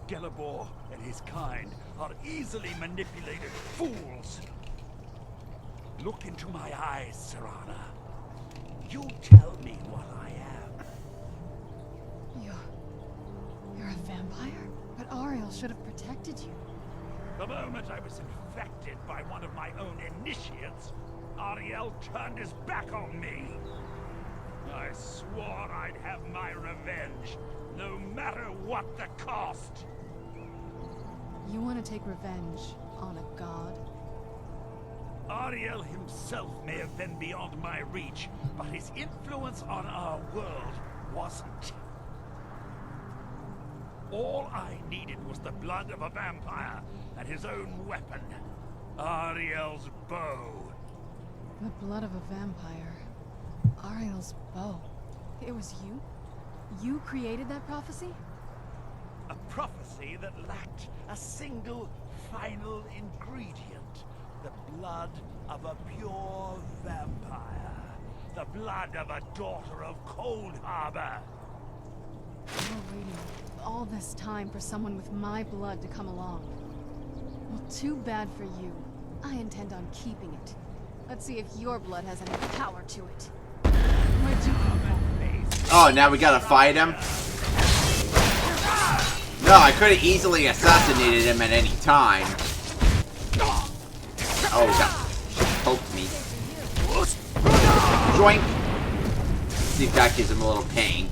Gelibor and his kind are easily manipulated fools. Look into my eyes, Serana. You tell me what I am. You're a vampire? But Ariel should have protected you. The moment I was infected by one of my own initiates, Ariel turned his back on me. I swore I'd have my revenge, no matter what the cost. You want to take revenge on a god? Ariel himself may have been beyond my reach, but his influence on our world wasn't. All I needed was the blood of a vampire and his own weapon, Ariel's bow. The blood of a vampire. Ariel's bow. It was you? You created that prophecy? A prophecy that lacked a single final ingredient. The blood of a pure vampire. The blood of a daughter of Cold Harbor. You're waiting all this time for someone with my blood to come along. Well, too bad for you. I intend on keeping it. Let's see if your blood has any power to it. Where'd you come from? Oh, now we gotta fight him? No, I could have easily assassinated him at any time. Oh, that poked me. Joink! See if that gives him a little pain.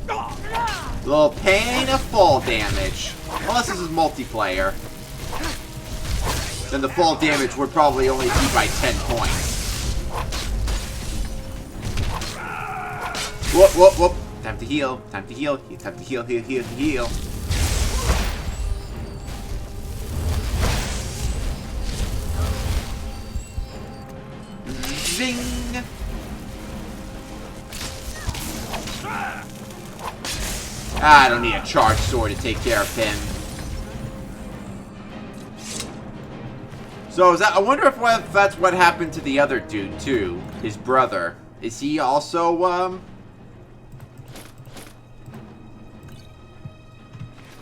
A little pain of fall damage. Unless this is multiplayer. Then the fall damage would probably only be by 10 points. Whoop, whoop, whoop. Time to heal. Time to heal. Time to heal, heal, heal, heal. Zing! I don't need a charged sword to take care of him. So is that? I wonder if that's what happened to the other dude too. His brother. Is he also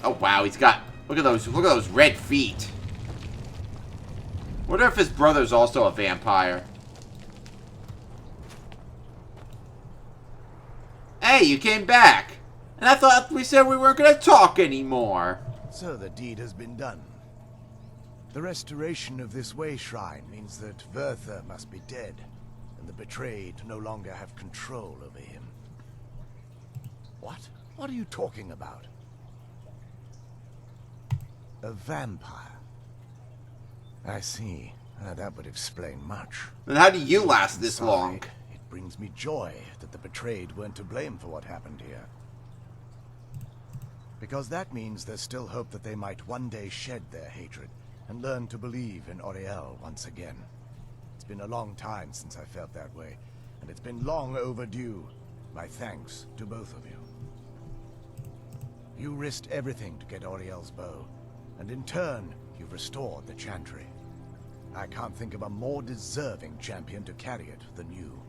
Oh wow, he's got look at those red feet. Wonder if his brother's also a vampire. Hey, you came back. And I thought we said we weren't going to talk anymore. So the deed has been done. The restoration of this way shrine means that Werther must be dead, and the betrayed no longer have control over him. What? What are you talking about? A vampire. I see. That would explain much. Then how do you last this Inside, long? It brings me joy that the betrayed weren't to blame for what happened here. Because that means there's still hope that they might one day shed their hatred and learn to believe in Auriel once again. It's been a long time since I felt that way, and it's been long overdue. My thanks to both of you. You risked everything to get Auriel's bow, and in turn, you've restored the Chantry. I can't think of a more deserving champion to carry it than you.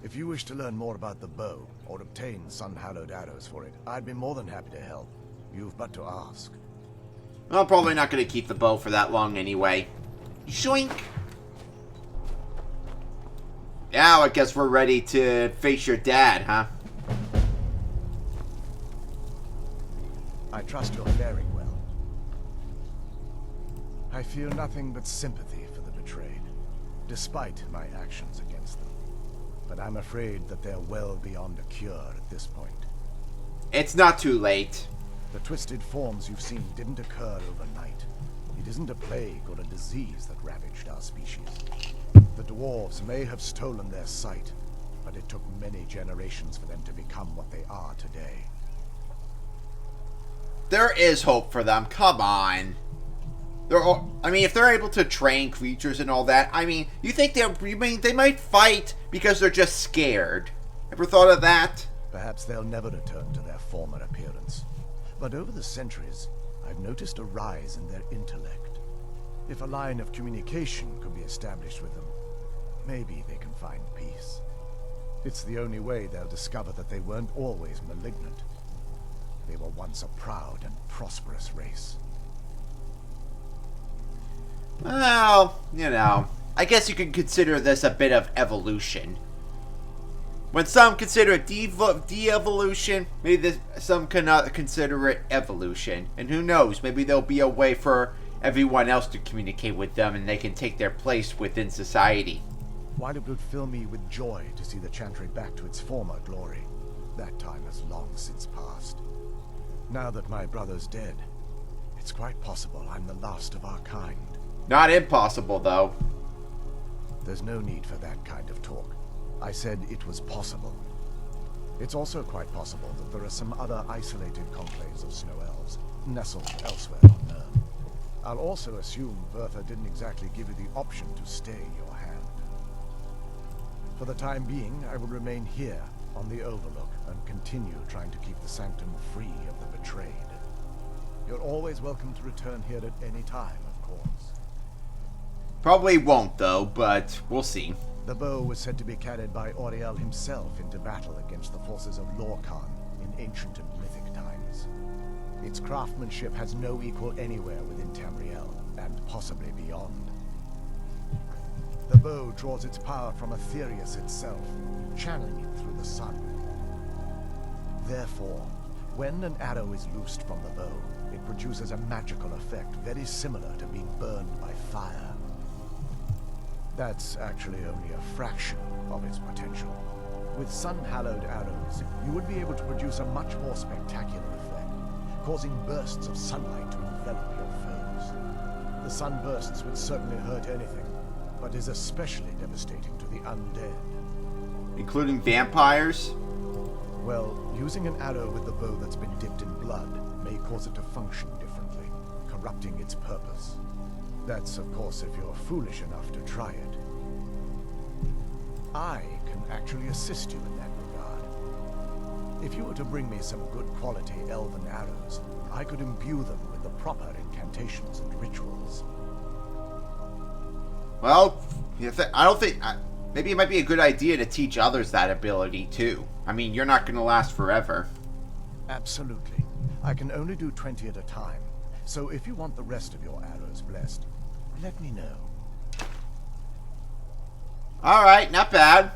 If you wish to learn more about the bow, or obtain sun-hallowed arrows for it, I'd be more than happy to help. You've but to ask. I'm probably not going to keep the bow for that long anyway. Shoink! Now I guess we're ready to face your dad, huh? I trust you're faring well. I feel nothing but sympathy for the betrayed, despite my actions against them. But I'm afraid that they're well beyond a cure at this point. It's not too late. The twisted forms you've seen didn't occur overnight. It isn't a plague or a disease that ravaged our species. The dwarves may have stolen their sight, but it took many generations for them to become what they are today. There is hope for them. Come on. I mean, if they're able to train creatures and all that, I mean, they might fight because they're just scared. Ever thought of that? Perhaps they'll never return to their former appearance. But over the centuries, I've noticed a rise in their intellect. If a line of communication could be established with them, maybe they can find peace. It's the only way they'll discover that they weren't always malignant. They were once a proud and prosperous race. Well, you know, I guess you could consider this a bit of evolution. When some consider it de-evolution, maybe some cannot consider it evolution. And who knows, maybe there'll be a way for everyone else to communicate with them and they can take their place within society. While it would fill me with joy to see the Chantry back to its former glory, that time has long since passed. Now that my brother's dead, it's quite possible I'm the last of our kind. Not impossible, though. There's no need for that kind of talk. I said it was possible. It's also quite possible that there are some other isolated conclaves of snow elves, nestled elsewhere on Earth. I'll also assume Werther didn't exactly give you the option to stay your hand. For the time being, I will remain here on the Overlook and continue trying to keep the Sanctum free of the betrayed. You're always welcome to return here at any time, of course. Probably won't, though, but we'll see. The bow was said to be carried by Auriel himself into battle against the forces of Lorcan in ancient and mythic times. Its craftsmanship has no equal anywhere within Tamriel, and possibly beyond. The bow draws its power from Aetherius itself, channeling it through the sun. Therefore, when an arrow is loosed from the bow, it produces a magical effect very similar to being burned by fire. That's actually only a fraction of its potential. With sun-hallowed arrows, you would be able to produce a much more spectacular effect, causing bursts of sunlight to envelop your foes. The sunbursts would certainly hurt anything, but is especially devastating to the undead. Including vampires? Well, using an arrow with the bow that's been dipped in blood may cause it to function differently, corrupting its purpose. That's, of course, if you're foolish enough to try it. I can actually assist you in that regard. If you were to bring me some good quality elven arrows, I could imbue them with the proper incantations and rituals. Well, I don't think... maybe it might be a good idea to teach others that ability, too. I mean, you're not going to last forever. Absolutely. I can only do 20 at a time, so if you want the rest of your arrows blessed, let me know. Alright, not bad.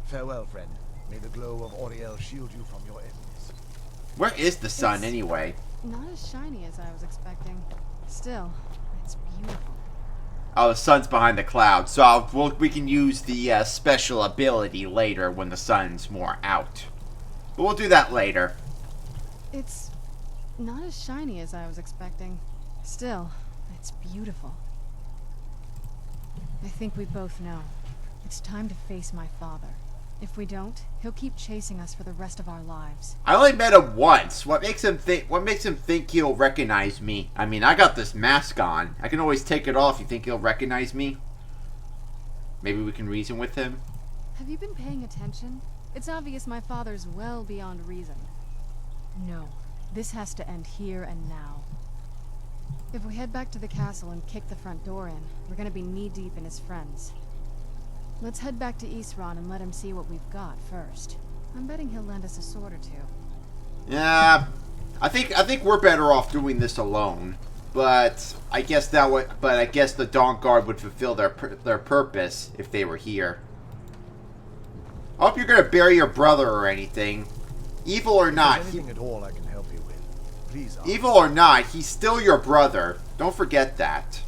Farewell, friend. May the glow of Auriel shield you from your enemies. Where is the sun, It's anyway? not as shiny as I was expecting. Still, it's beautiful. Oh, the sun's behind the clouds, so we can use the special ability later when the sun's more out. But we'll do that later. It's not as shiny as I was expecting. Still, it's beautiful. I think we both know. It's time to face my father. If we don't, he'll keep chasing us for the rest of our lives. I only met him once. What makes him think he'll recognize me? I mean, I got this mask on. I can always take it off. You think he'll recognize me? Maybe we can reason with him? Have you been paying attention? It's obvious my father's well beyond reason. No, this has to end here and now. If we head back to the castle and kick the front door in, we're gonna be knee-deep in his friends. Let's head back to Isran and let him see what we've got first. I'm betting he'll lend us a sword or two. Yeah, I think we're better off doing this alone. But I guess the Dawnguard would fulfill their purpose if they were here. I hope you're gonna bury your brother or anything. Evil or not, Anything at all I can help you with, please ask. evil or not, he's still your brother. Don't forget that.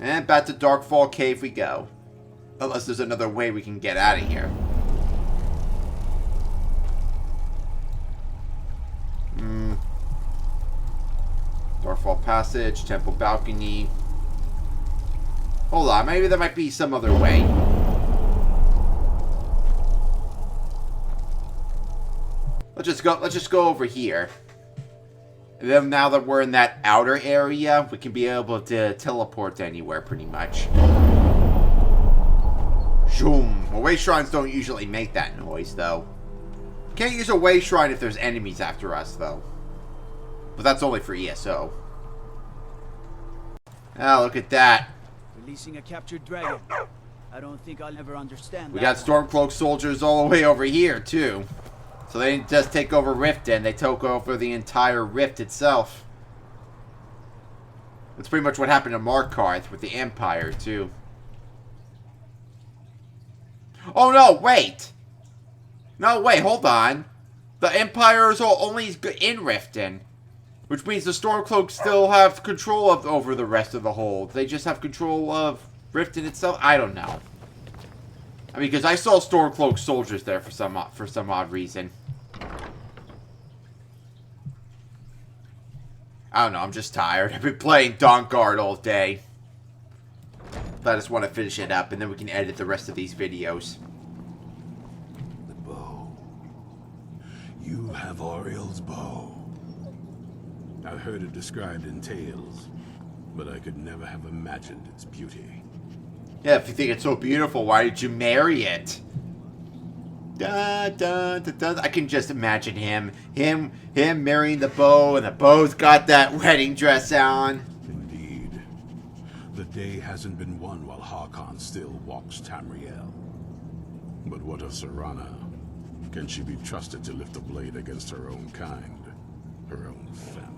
And back to Darkfall Cave we go. Unless there's another way we can get out of here. Darkfall Passage, Temple Balcony. Hold on, maybe there might be some other way. Let's just go over here. And then now that we're in that outer area, we can be able to teleport anywhere pretty much. Zoom. Well, way shrines don't usually make that noise, though. Can't use a way shrine if there's enemies after us, though. But that's only for ESO. Ah, look at that. Releasing a captured dragon. I don't think I'll ever understand We that got one. Stormcloak soldiers all the way over here, too. So they didn't just take over Riften, they took over the entire Rift itself. That's pretty much what happened to Markarth with the Empire, too. Oh, no, wait! No, wait, hold on. The Empire is only in Riften. Which means the Stormcloaks still have control over the rest of the hold. They just have control of Riften itself? I don't know. I mean, because I saw Stormcloak soldiers there for some odd reason. I don't know, I'm just tired. I've been playing Dawnguard all day. But I just want to finish it up, and then we can edit the rest of these videos. The bow. You have Auriel's bow. I've heard it described in tales, but I could never have imagined its beauty. Yeah, if you think it's so beautiful, why did you marry it? Dun, dun, dun, dun. I can just imagine him marrying the bow, and the bow's got that wedding dress on. Indeed. The day hasn't been won while Harkon still walks Tamriel. But what of Serana? Can she be trusted to lift a blade against her own kind? Her own family?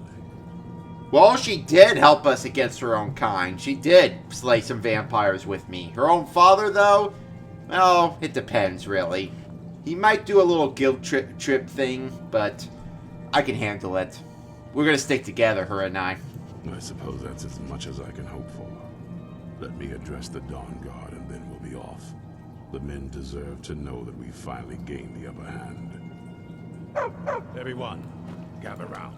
Well, she did help us against her own kind. She did slay some vampires with me. Her own father, though? Well, it depends, really. He might do a little guilt trip thing, but I can handle it. We're gonna stick together, her and I. I suppose that's as much as I can hope for. Let me address the Dawnguard and then we'll be off. The men deserve to know that we finally gained the upper hand. Everyone, gather round.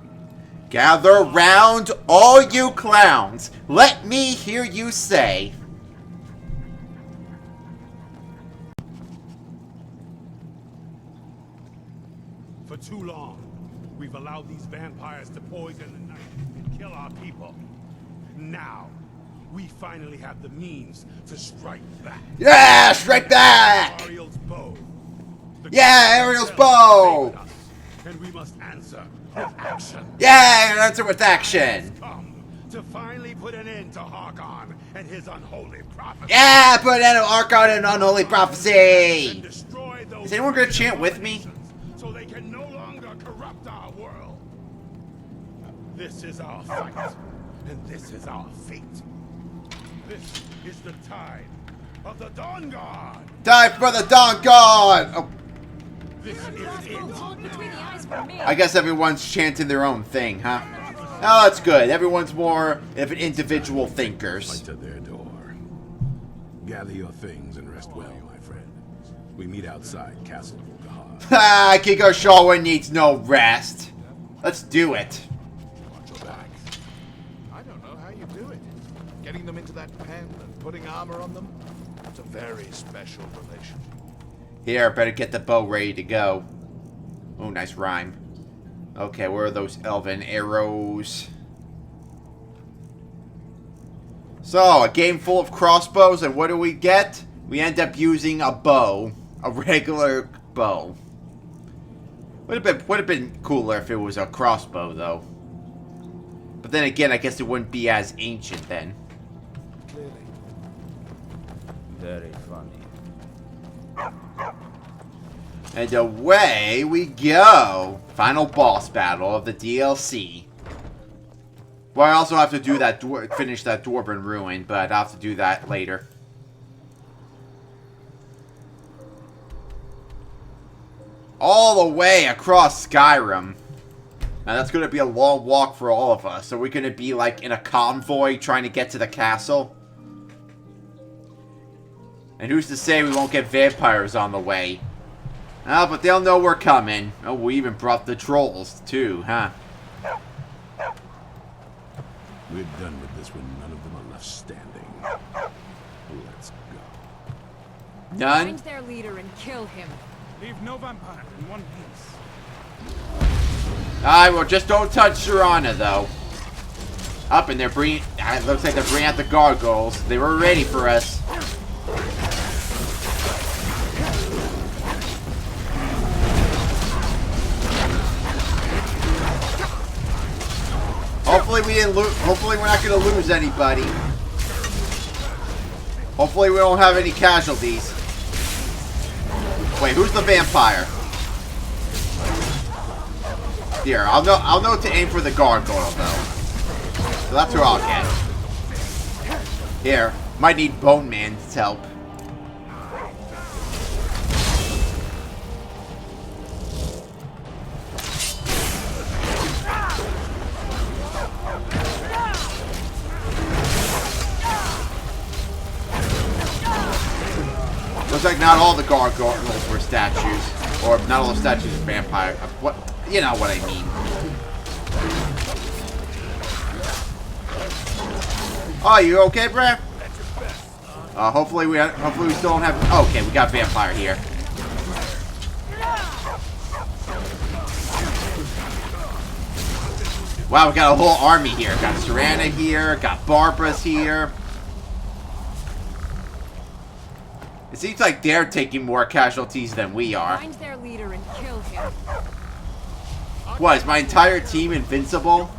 Gather round, all you clowns. Let me hear you say. For too long, we've allowed these vampires to poison the night and kill our people. Now, we finally have the means to strike back. Yeah, strike back! Ariel's bow. Yeah, Ariel's bow! And we must answer with action. Yeah, answer with action. Come to finally put an end to Harkon and his unholy prophecy. Yeah, put an end to Harkon and unholy prophecy. And destroy those Is anyone gonna chant with me? so they can no longer corrupt our world. This is our fight, and this is our fate. This is the tide of the Dawnguard. Time for the Dawnguard! Oh, This is it. I guess everyone's chanting their own thing, huh? Oh, that's good. Everyone's more of an individual thinkers. Right to their door. Gather your things and rest well, my friend. We meet outside Castle Woulda. Ha! Kiko Shawa needs no rest. Let's do it. Watch your back. I don't know how you do it. Getting them into that pen and putting armor on them. It's a very special relation. Here, better get the bow ready to go. Oh, nice rhyme. Okay, where are those elven arrows? So, a game full of crossbows, and what do we get? We end up using a bow. A regular bow. Would have been cooler if it was a crossbow, though. But then again, I guess it wouldn't be as ancient then. Clearly. Very funny. And away we go! Final boss battle of the DLC. Well, I also have to do that, finish that Dwarven Ruin, but I'll have to do that later. All the way across Skyrim. Now that's going to be a long walk for all of us. Are we going to be like in a convoy trying to get to the castle? And who's to say we won't get vampires on the way? Oh, but they'll know we're coming. Oh, we even brought the trolls too, huh? We're done with this when none of them are left standing. Let's go. None? Find their leader and kill him. Leave no vampire in one piece. Alright, well, just don't touch Serana, though. Up, and they're bringing... It looks like they're bringing out the gargoyles. They were ready for us. Hopefully we didn't lose. Hopefully we're not going to lose anybody. Hopefully we don't have any casualties. Wait, who's the vampire? Here, I'll know to aim for the gargoyle though. So that's who I'll get. Here, might need Bone Man's help. Looks like not all the gargoyles were statues. Or not all the statues are vampire. What? You know what I mean. Oh, you okay, bruh? Hopefully we still don't have... Okay, we got vampire here. Wow, we got a whole army here. Got Serana here. Got Barbara's here. seems like they're taking more casualties than we are. Find their leader and kill him. What, is my entire team invincible?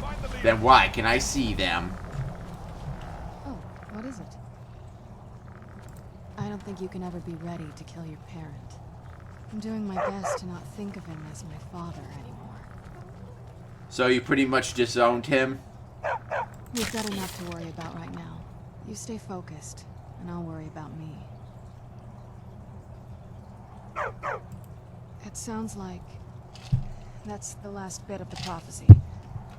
Then why can I see them? Oh, what is it? I don't think you can ever be ready to kill your parent. I'm doing my best to not think of him as my father anymore. So you pretty much disowned him? We've got enough to worry about right now. You stay focused, and I'll worry about me. It sounds like that's the last bit of the prophecy.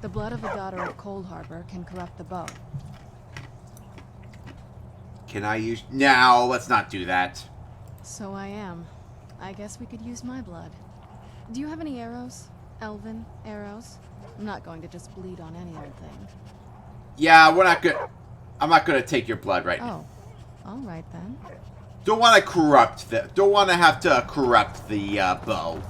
The blood of a daughter of Cold Harbor can corrupt the bow. Can I use... No, let's not do that. So I am. I guess we could use my blood. Do you have any arrows? Elven arrows? I'm not going to just bleed on any old thing. Yeah, we're not good. I'm not gonna take your blood right now. Oh, all right then. Don't want to corrupt the... Don't want to have to corrupt the bow.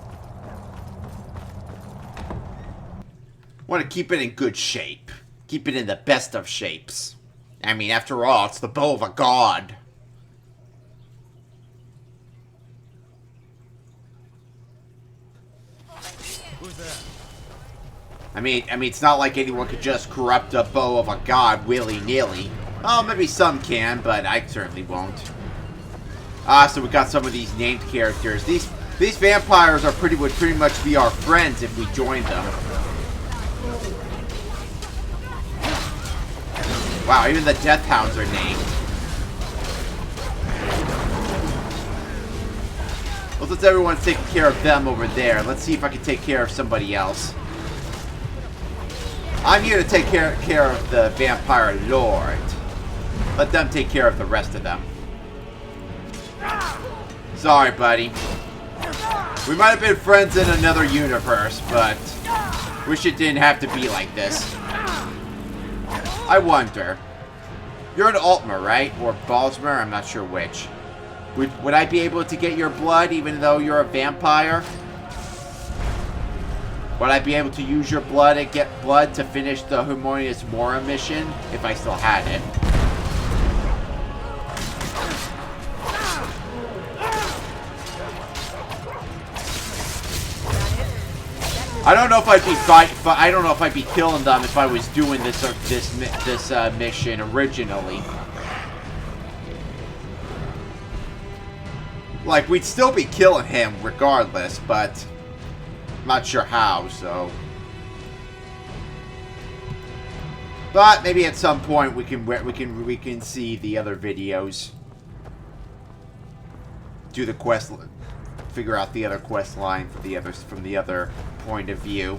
Want to keep it in good shape. Keep it in the best of shapes. I mean, after all, it's the bow of a god. Who's that? I mean, it's not like anyone could just corrupt a bow of a god willy-nilly. Oh, maybe some can, but I certainly won't. So we got some of these named characters. These vampires would pretty much be our friends if we joined them. Wow, even the Death Hounds are named. Well, since everyone's taking care of them over there, let's see if I can take care of somebody else. I'm here to take care of the Vampire Lord. Let them take care of the rest of them. Sorry, buddy. We might have been friends in another universe, but wish it didn't have to be like this. I wonder. You're an Altmer, right? Or Balsmer? I'm not sure which. Would I be able to get your blood even though you're a vampire? Would I be able to use your blood and get blood to finish the Harmonious Mora mission if I still had it? I don't know if I'd be killing them if I was doing this mission originally. Like, we'd still be killing him regardless, but I'm not sure how. So, but maybe at some point we can see the other videos, do the quest, figure out the other quest line for the others from the other point of view.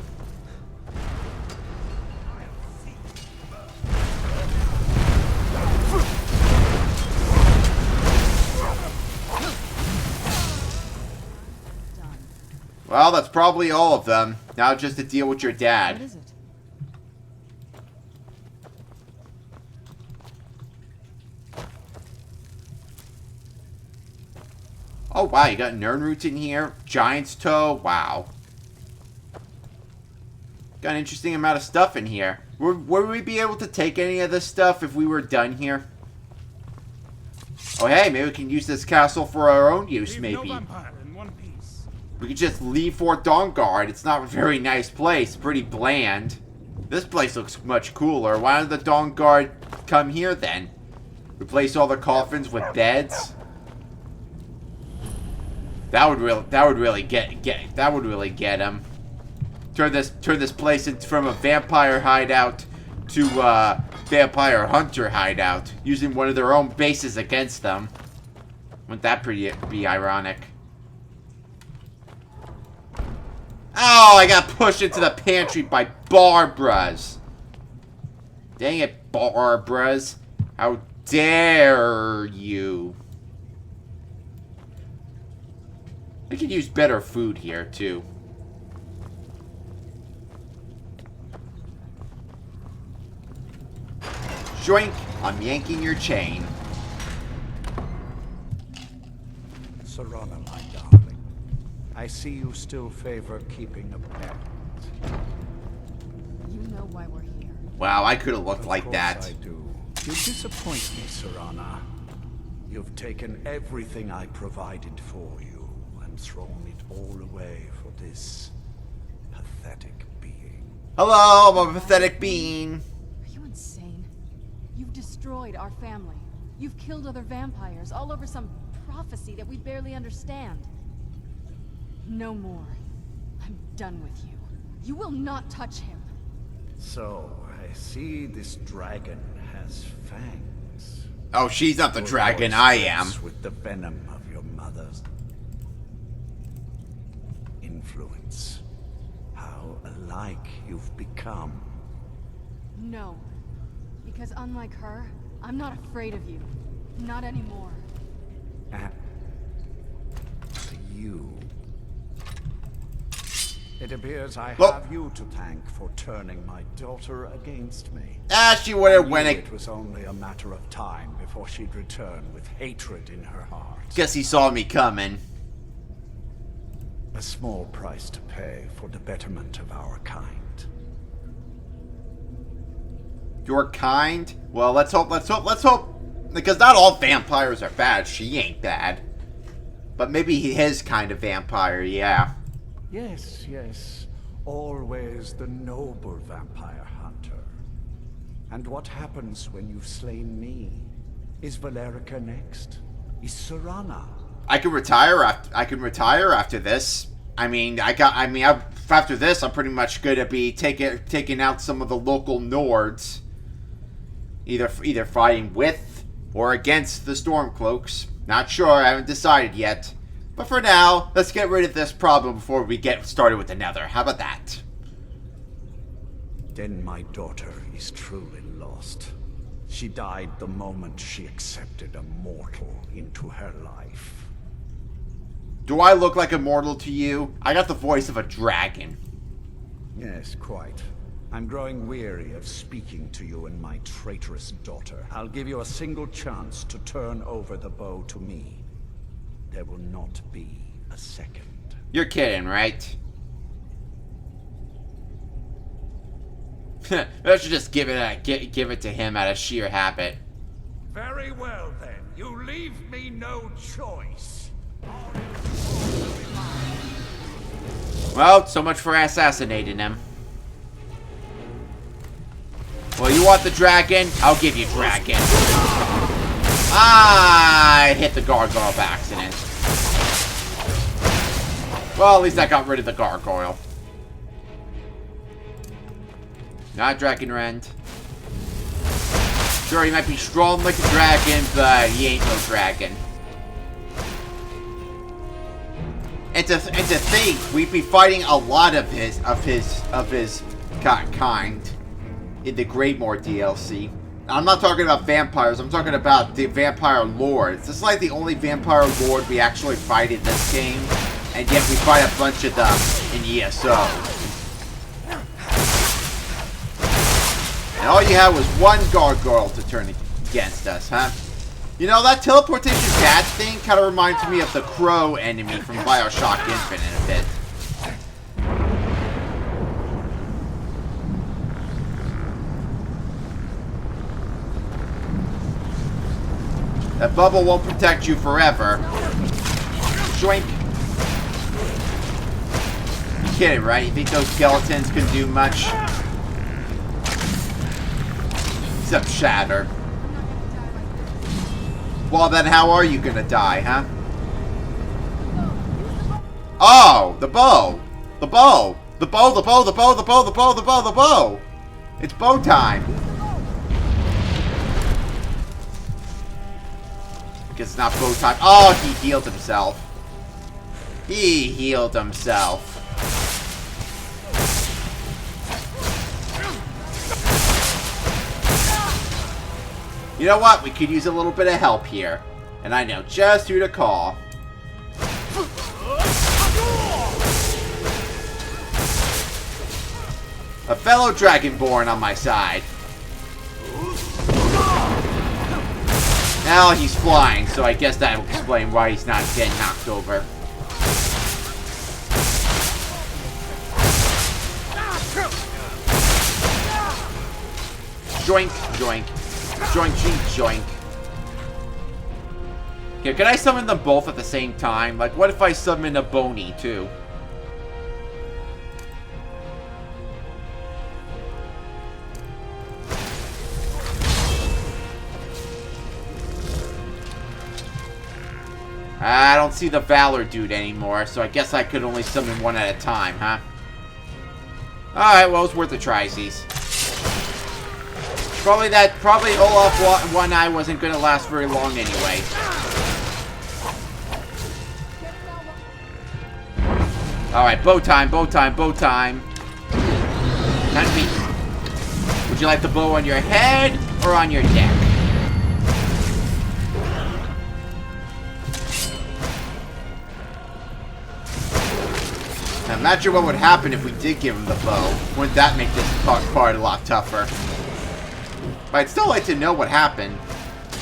Well, that's probably all of them. Now just to deal with your dad. What is it? Oh, wow, you got Nern Roots in here. Giant's Toe. Wow. Got an interesting amount of stuff in here. Would we be able to take any of this stuff if we were done here? Oh, hey, maybe we can use this castle for our own use, maybe. We could just leave Fort Dawnguard. It's not a very nice place. Pretty bland. This place looks much cooler. Why don't the Dawnguard come here, then? Replace all the coffins with beds? That would really get him. Turn this place from a vampire hideout to a vampire hunter hideout, using one of their own bases against them. Wouldn't that be ironic? Oh, I got pushed into the pantry by Barbaras. Dang it, Barbaras. How dare you? We could use better food here, too. Joink, I'm yanking your chain. Serana, my darling, I see you still favor keeping a pet. You know why we're here. Wow, I could have looked like that. I do. You disappoint me, Serana. You've taken everything I provided for you and thrown it all away for this pathetic being. Hello, I'm a pathetic being. Are you insane? You've destroyed our family. You've killed other vampires all over some prophecy that we barely understand. No more. I'm done with you. You will not touch him. So, I see this dragon has fangs. Oh, she's not the Your dragon, voice I am. fits with the venom of your mother's influence. How alike you've become. No. Because unlike her, I'm not afraid of you. Not anymore. You. It appears I Well- have you to thank for turning my daughter against me. She would have I went. knew it was only a matter of time before she'd return with hatred in her heart. Guess he saw me coming. A small price to pay for the betterment of our kind. Your kind? Well, let's hope. Because not all vampires are bad. She ain't bad. But maybe his kind of vampire, yeah. Yes, yes. Always the noble vampire hunter. And what happens when you've slain me? Is Valerica next? Is Serana? I can retire after this. After this, I'm pretty much gonna be taking out some of the local Nords. Either fighting with or against the Stormcloaks. Not sure, I haven't decided yet. But for now, let's get rid of this problem before we get started with another. How about that? Then my daughter is truly lost. She died the moment she accepted a mortal into her life. Do I look like a mortal to you? I got the voice of a dragon. Yes, quite. I'm growing weary of speaking to you and my traitorous daughter. I'll give you a single chance to turn over the bow to me. There will not be a second. You're kidding, right? I should just give it to him out of sheer habit. Very well, then. You leave me no choice. Well, so much for assassinating him. Well, you want the dragon? I'll give you dragon. I hit the gargoyle by accident. Well, at least I got rid of the gargoyle. Not Dragon Rend. Sure, he might be strong like a dragon, but he ain't no dragon. And to think, we'd be fighting a lot of his kind in the Greymore DLC. I'm not talking about vampires, I'm talking about the vampire lords. This is like the only vampire lord we actually fight in this game, and yet we fight a bunch of them in ESO. And all you had was one gargoyle to turn against us, huh? You know, that teleportation bat thing kind of reminds me of the crow enemy from Bioshock Infinite a bit. That bubble won't protect you forever. Shoink. You kidding, right? You think those skeletons can do much? Except shatter. Well, then how are you gonna die, huh? Oh, the bow! The bow! The bow, the bow, the bow, the bow, the bow, the bow, the bow! It's bow time! Because it's not bow time. Oh, he healed himself. He healed himself. You know what? We could use a little bit of help here. And I know just who to call. A fellow Dragonborn on my side. Now he's flying, so I guess that will explain why he's not getting knocked over. Joink, joink. Joink, joink, joink. Here, can I summon them both at the same time? Like, what if I summon a Boney, too? I don't see the Valor dude anymore, so I guess I could only summon one at a time, huh? Alright, well, it's worth a try, Z's. Probably Olaf One Eye wasn't gonna last very long anyway. Alright, bow time, bow time, bow time. Time to be. Would you like the bow on your head or on your neck? Now, imagine what would happen if we did give him the bow. Wouldn't that make this part a lot tougher? But I'd still like to know what happened.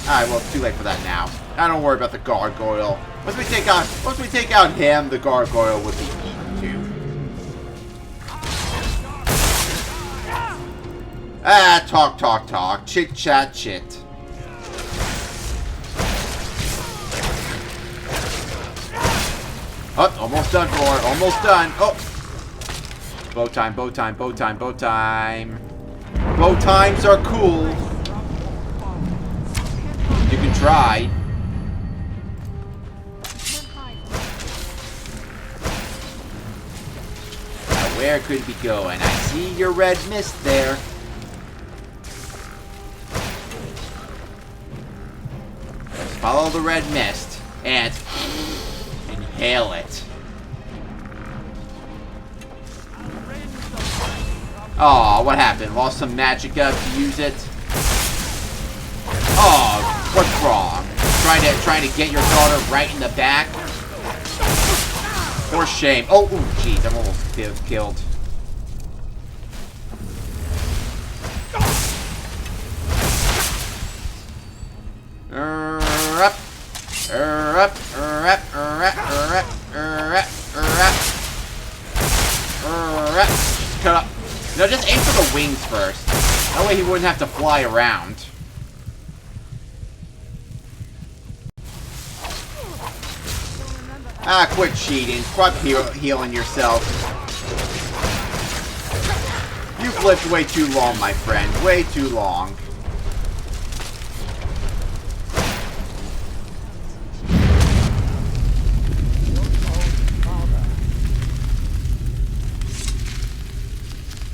Alright, well, it's too late for that now. I don't worry about the gargoyle. Once we take out him, the gargoyle would be eaten too. Ah, talk. Chit chat chit. Oh, almost done for it. Almost done. Oh. Bow time, bow time, bow time, bow time. Bow times are cool. You can try. Now, where could it be going? I see your red mist there. Let's follow the red mist and inhale it. Oh, what happened? Lost some magic up to use it? Oh, what's wrong? Trying to get your daughter right in the back? For shame. Oh, jeez, I'm almost killed. Cut up. No, just aim for the wings first. That way he wouldn't have to fly around. Ah, quit cheating. Quit healing yourself. You've lived way too long, my friend. Way too long.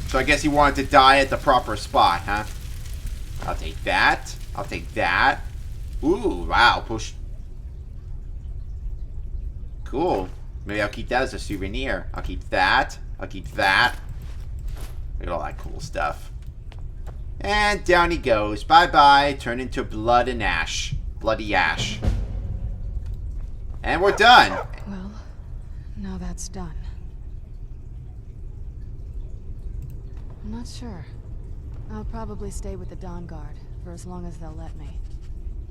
So I guess he wanted to die at the proper spot, huh? I'll take that. I'll take that. Ooh, wow. Push. Cool. Maybe I'll keep that as a souvenir. I'll keep that. I'll keep that. Look at all that cool stuff. And down he goes. Bye-bye. Turn into blood and ash. Bloody ash. And we're done. Well, now that's done. I'm not sure. I'll probably stay with the Dawnguard for as long as they'll let me.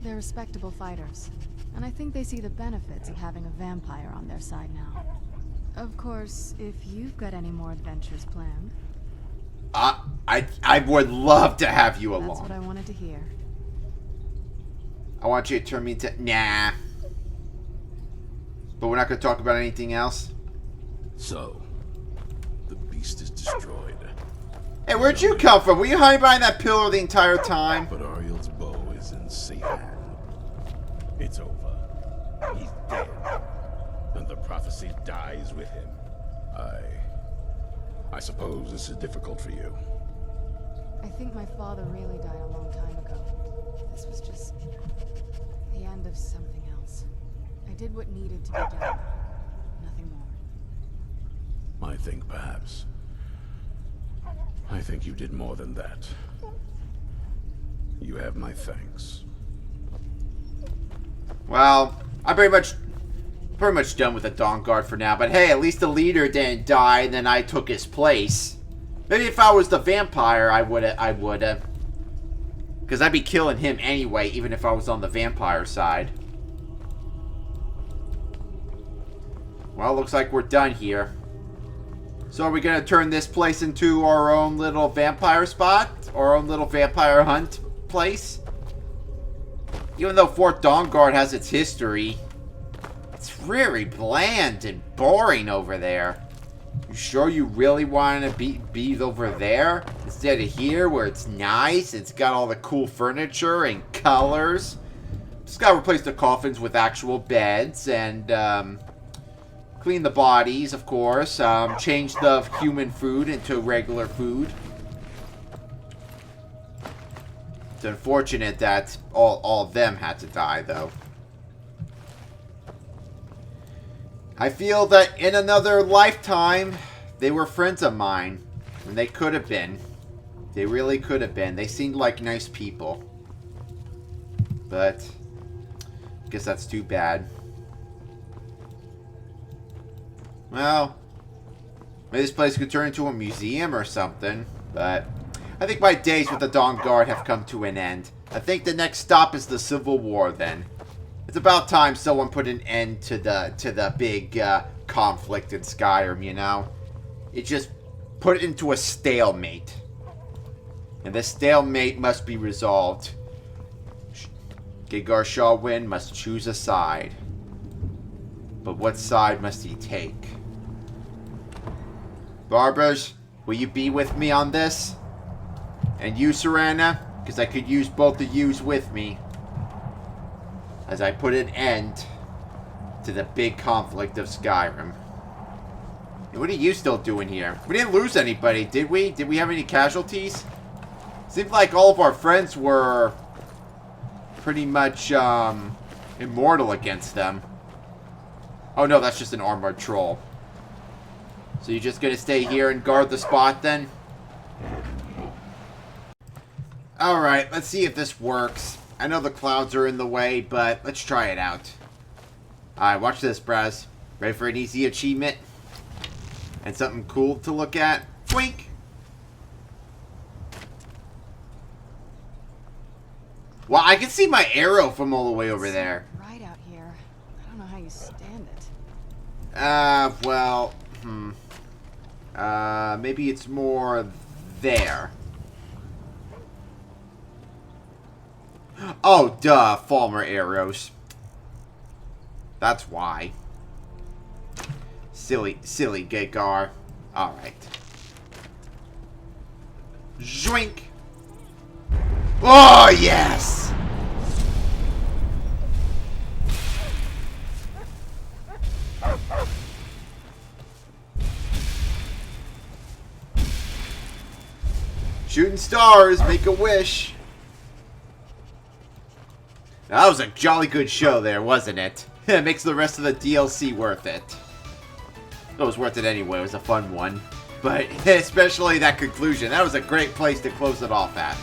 They're respectable fighters, and I think they see the benefits of having a vampire on their side now. Of course, if you've got any more adventures planned. I would love to have you along. That's what I wanted to hear. I want you to turn me into... Nah. But we're not going to talk about anything else? So, the beast is destroyed. Hey, where'd you come from? Were you hiding behind that pillar the entire time? But Ariel's bow is in safe hand. It's over. He's dead. And the prophecy dies with him. I suppose this is difficult for you. I think my father really died a long time ago. This was just the end of something else. I did what needed to be done. Nothing more. I think perhaps. I think you did more than that. You have my thanks. Well, I'm pretty much done with the Dawnguard for now. But hey, at least the leader didn't die, and then I took his place. Maybe if I was the vampire, I woulda. Because I'd be killing him anyway, even if I was on the vampire side. Well, looks like we're done here. So are we going to turn this place into our own little vampire spot? Our own little vampire hunt place? Even though Fort Dawnguard has its history, it's very bland and boring over there. You sure you really want to be over there instead of here where it's nice? It's got all the cool furniture and colors. Just gotta replace the coffins with actual beds and clean the bodies, of course. Change the human food into regular food. It's unfortunate that all of them had to die, though. I feel that in another lifetime, they were friends of mine. And they could have been. They really could have been. They seemed like nice people. But I guess that's too bad. Well, maybe this place could turn into a museum or something. But I think my days with the Dawnguard have come to an end. I think the next stop is the Civil War then. It's about time someone put an end to the big conflict in Skyrim, you know? It just put it into a stalemate. And the stalemate must be resolved. Gigar Shawwin must choose a side. But what side must he take? Barbers, will you be with me on this? And you, Serana? Because I could use both of yous with me. As I put an end to the big conflict of Skyrim. What are you still doing here? We didn't lose anybody, did we? Did we have any casualties? Seemed like all of our friends were pretty much immortal against them. Oh no, that's just an armored troll. So you're just gonna stay here and guard the spot then? Alright, let's see if this works. I know the clouds are in the way, but let's try it out. Alright, watch this, Braz. Ready for an easy achievement? And something cool to look at? Twink! Well, I can see my arrow from all the way over there. It's bright out here. I don't know how you stand it. Well, maybe it's more there. Oh, duh, Falmer arrows. That's why. Silly Gigar. Alright. Zoink! Oh, yes! Shooting stars, make a wish. That was a jolly good show there, wasn't it? It makes the rest of the DLC worth it. It was worth it anyway, it was a fun one. But especially that conclusion, that was a great place to close it off at.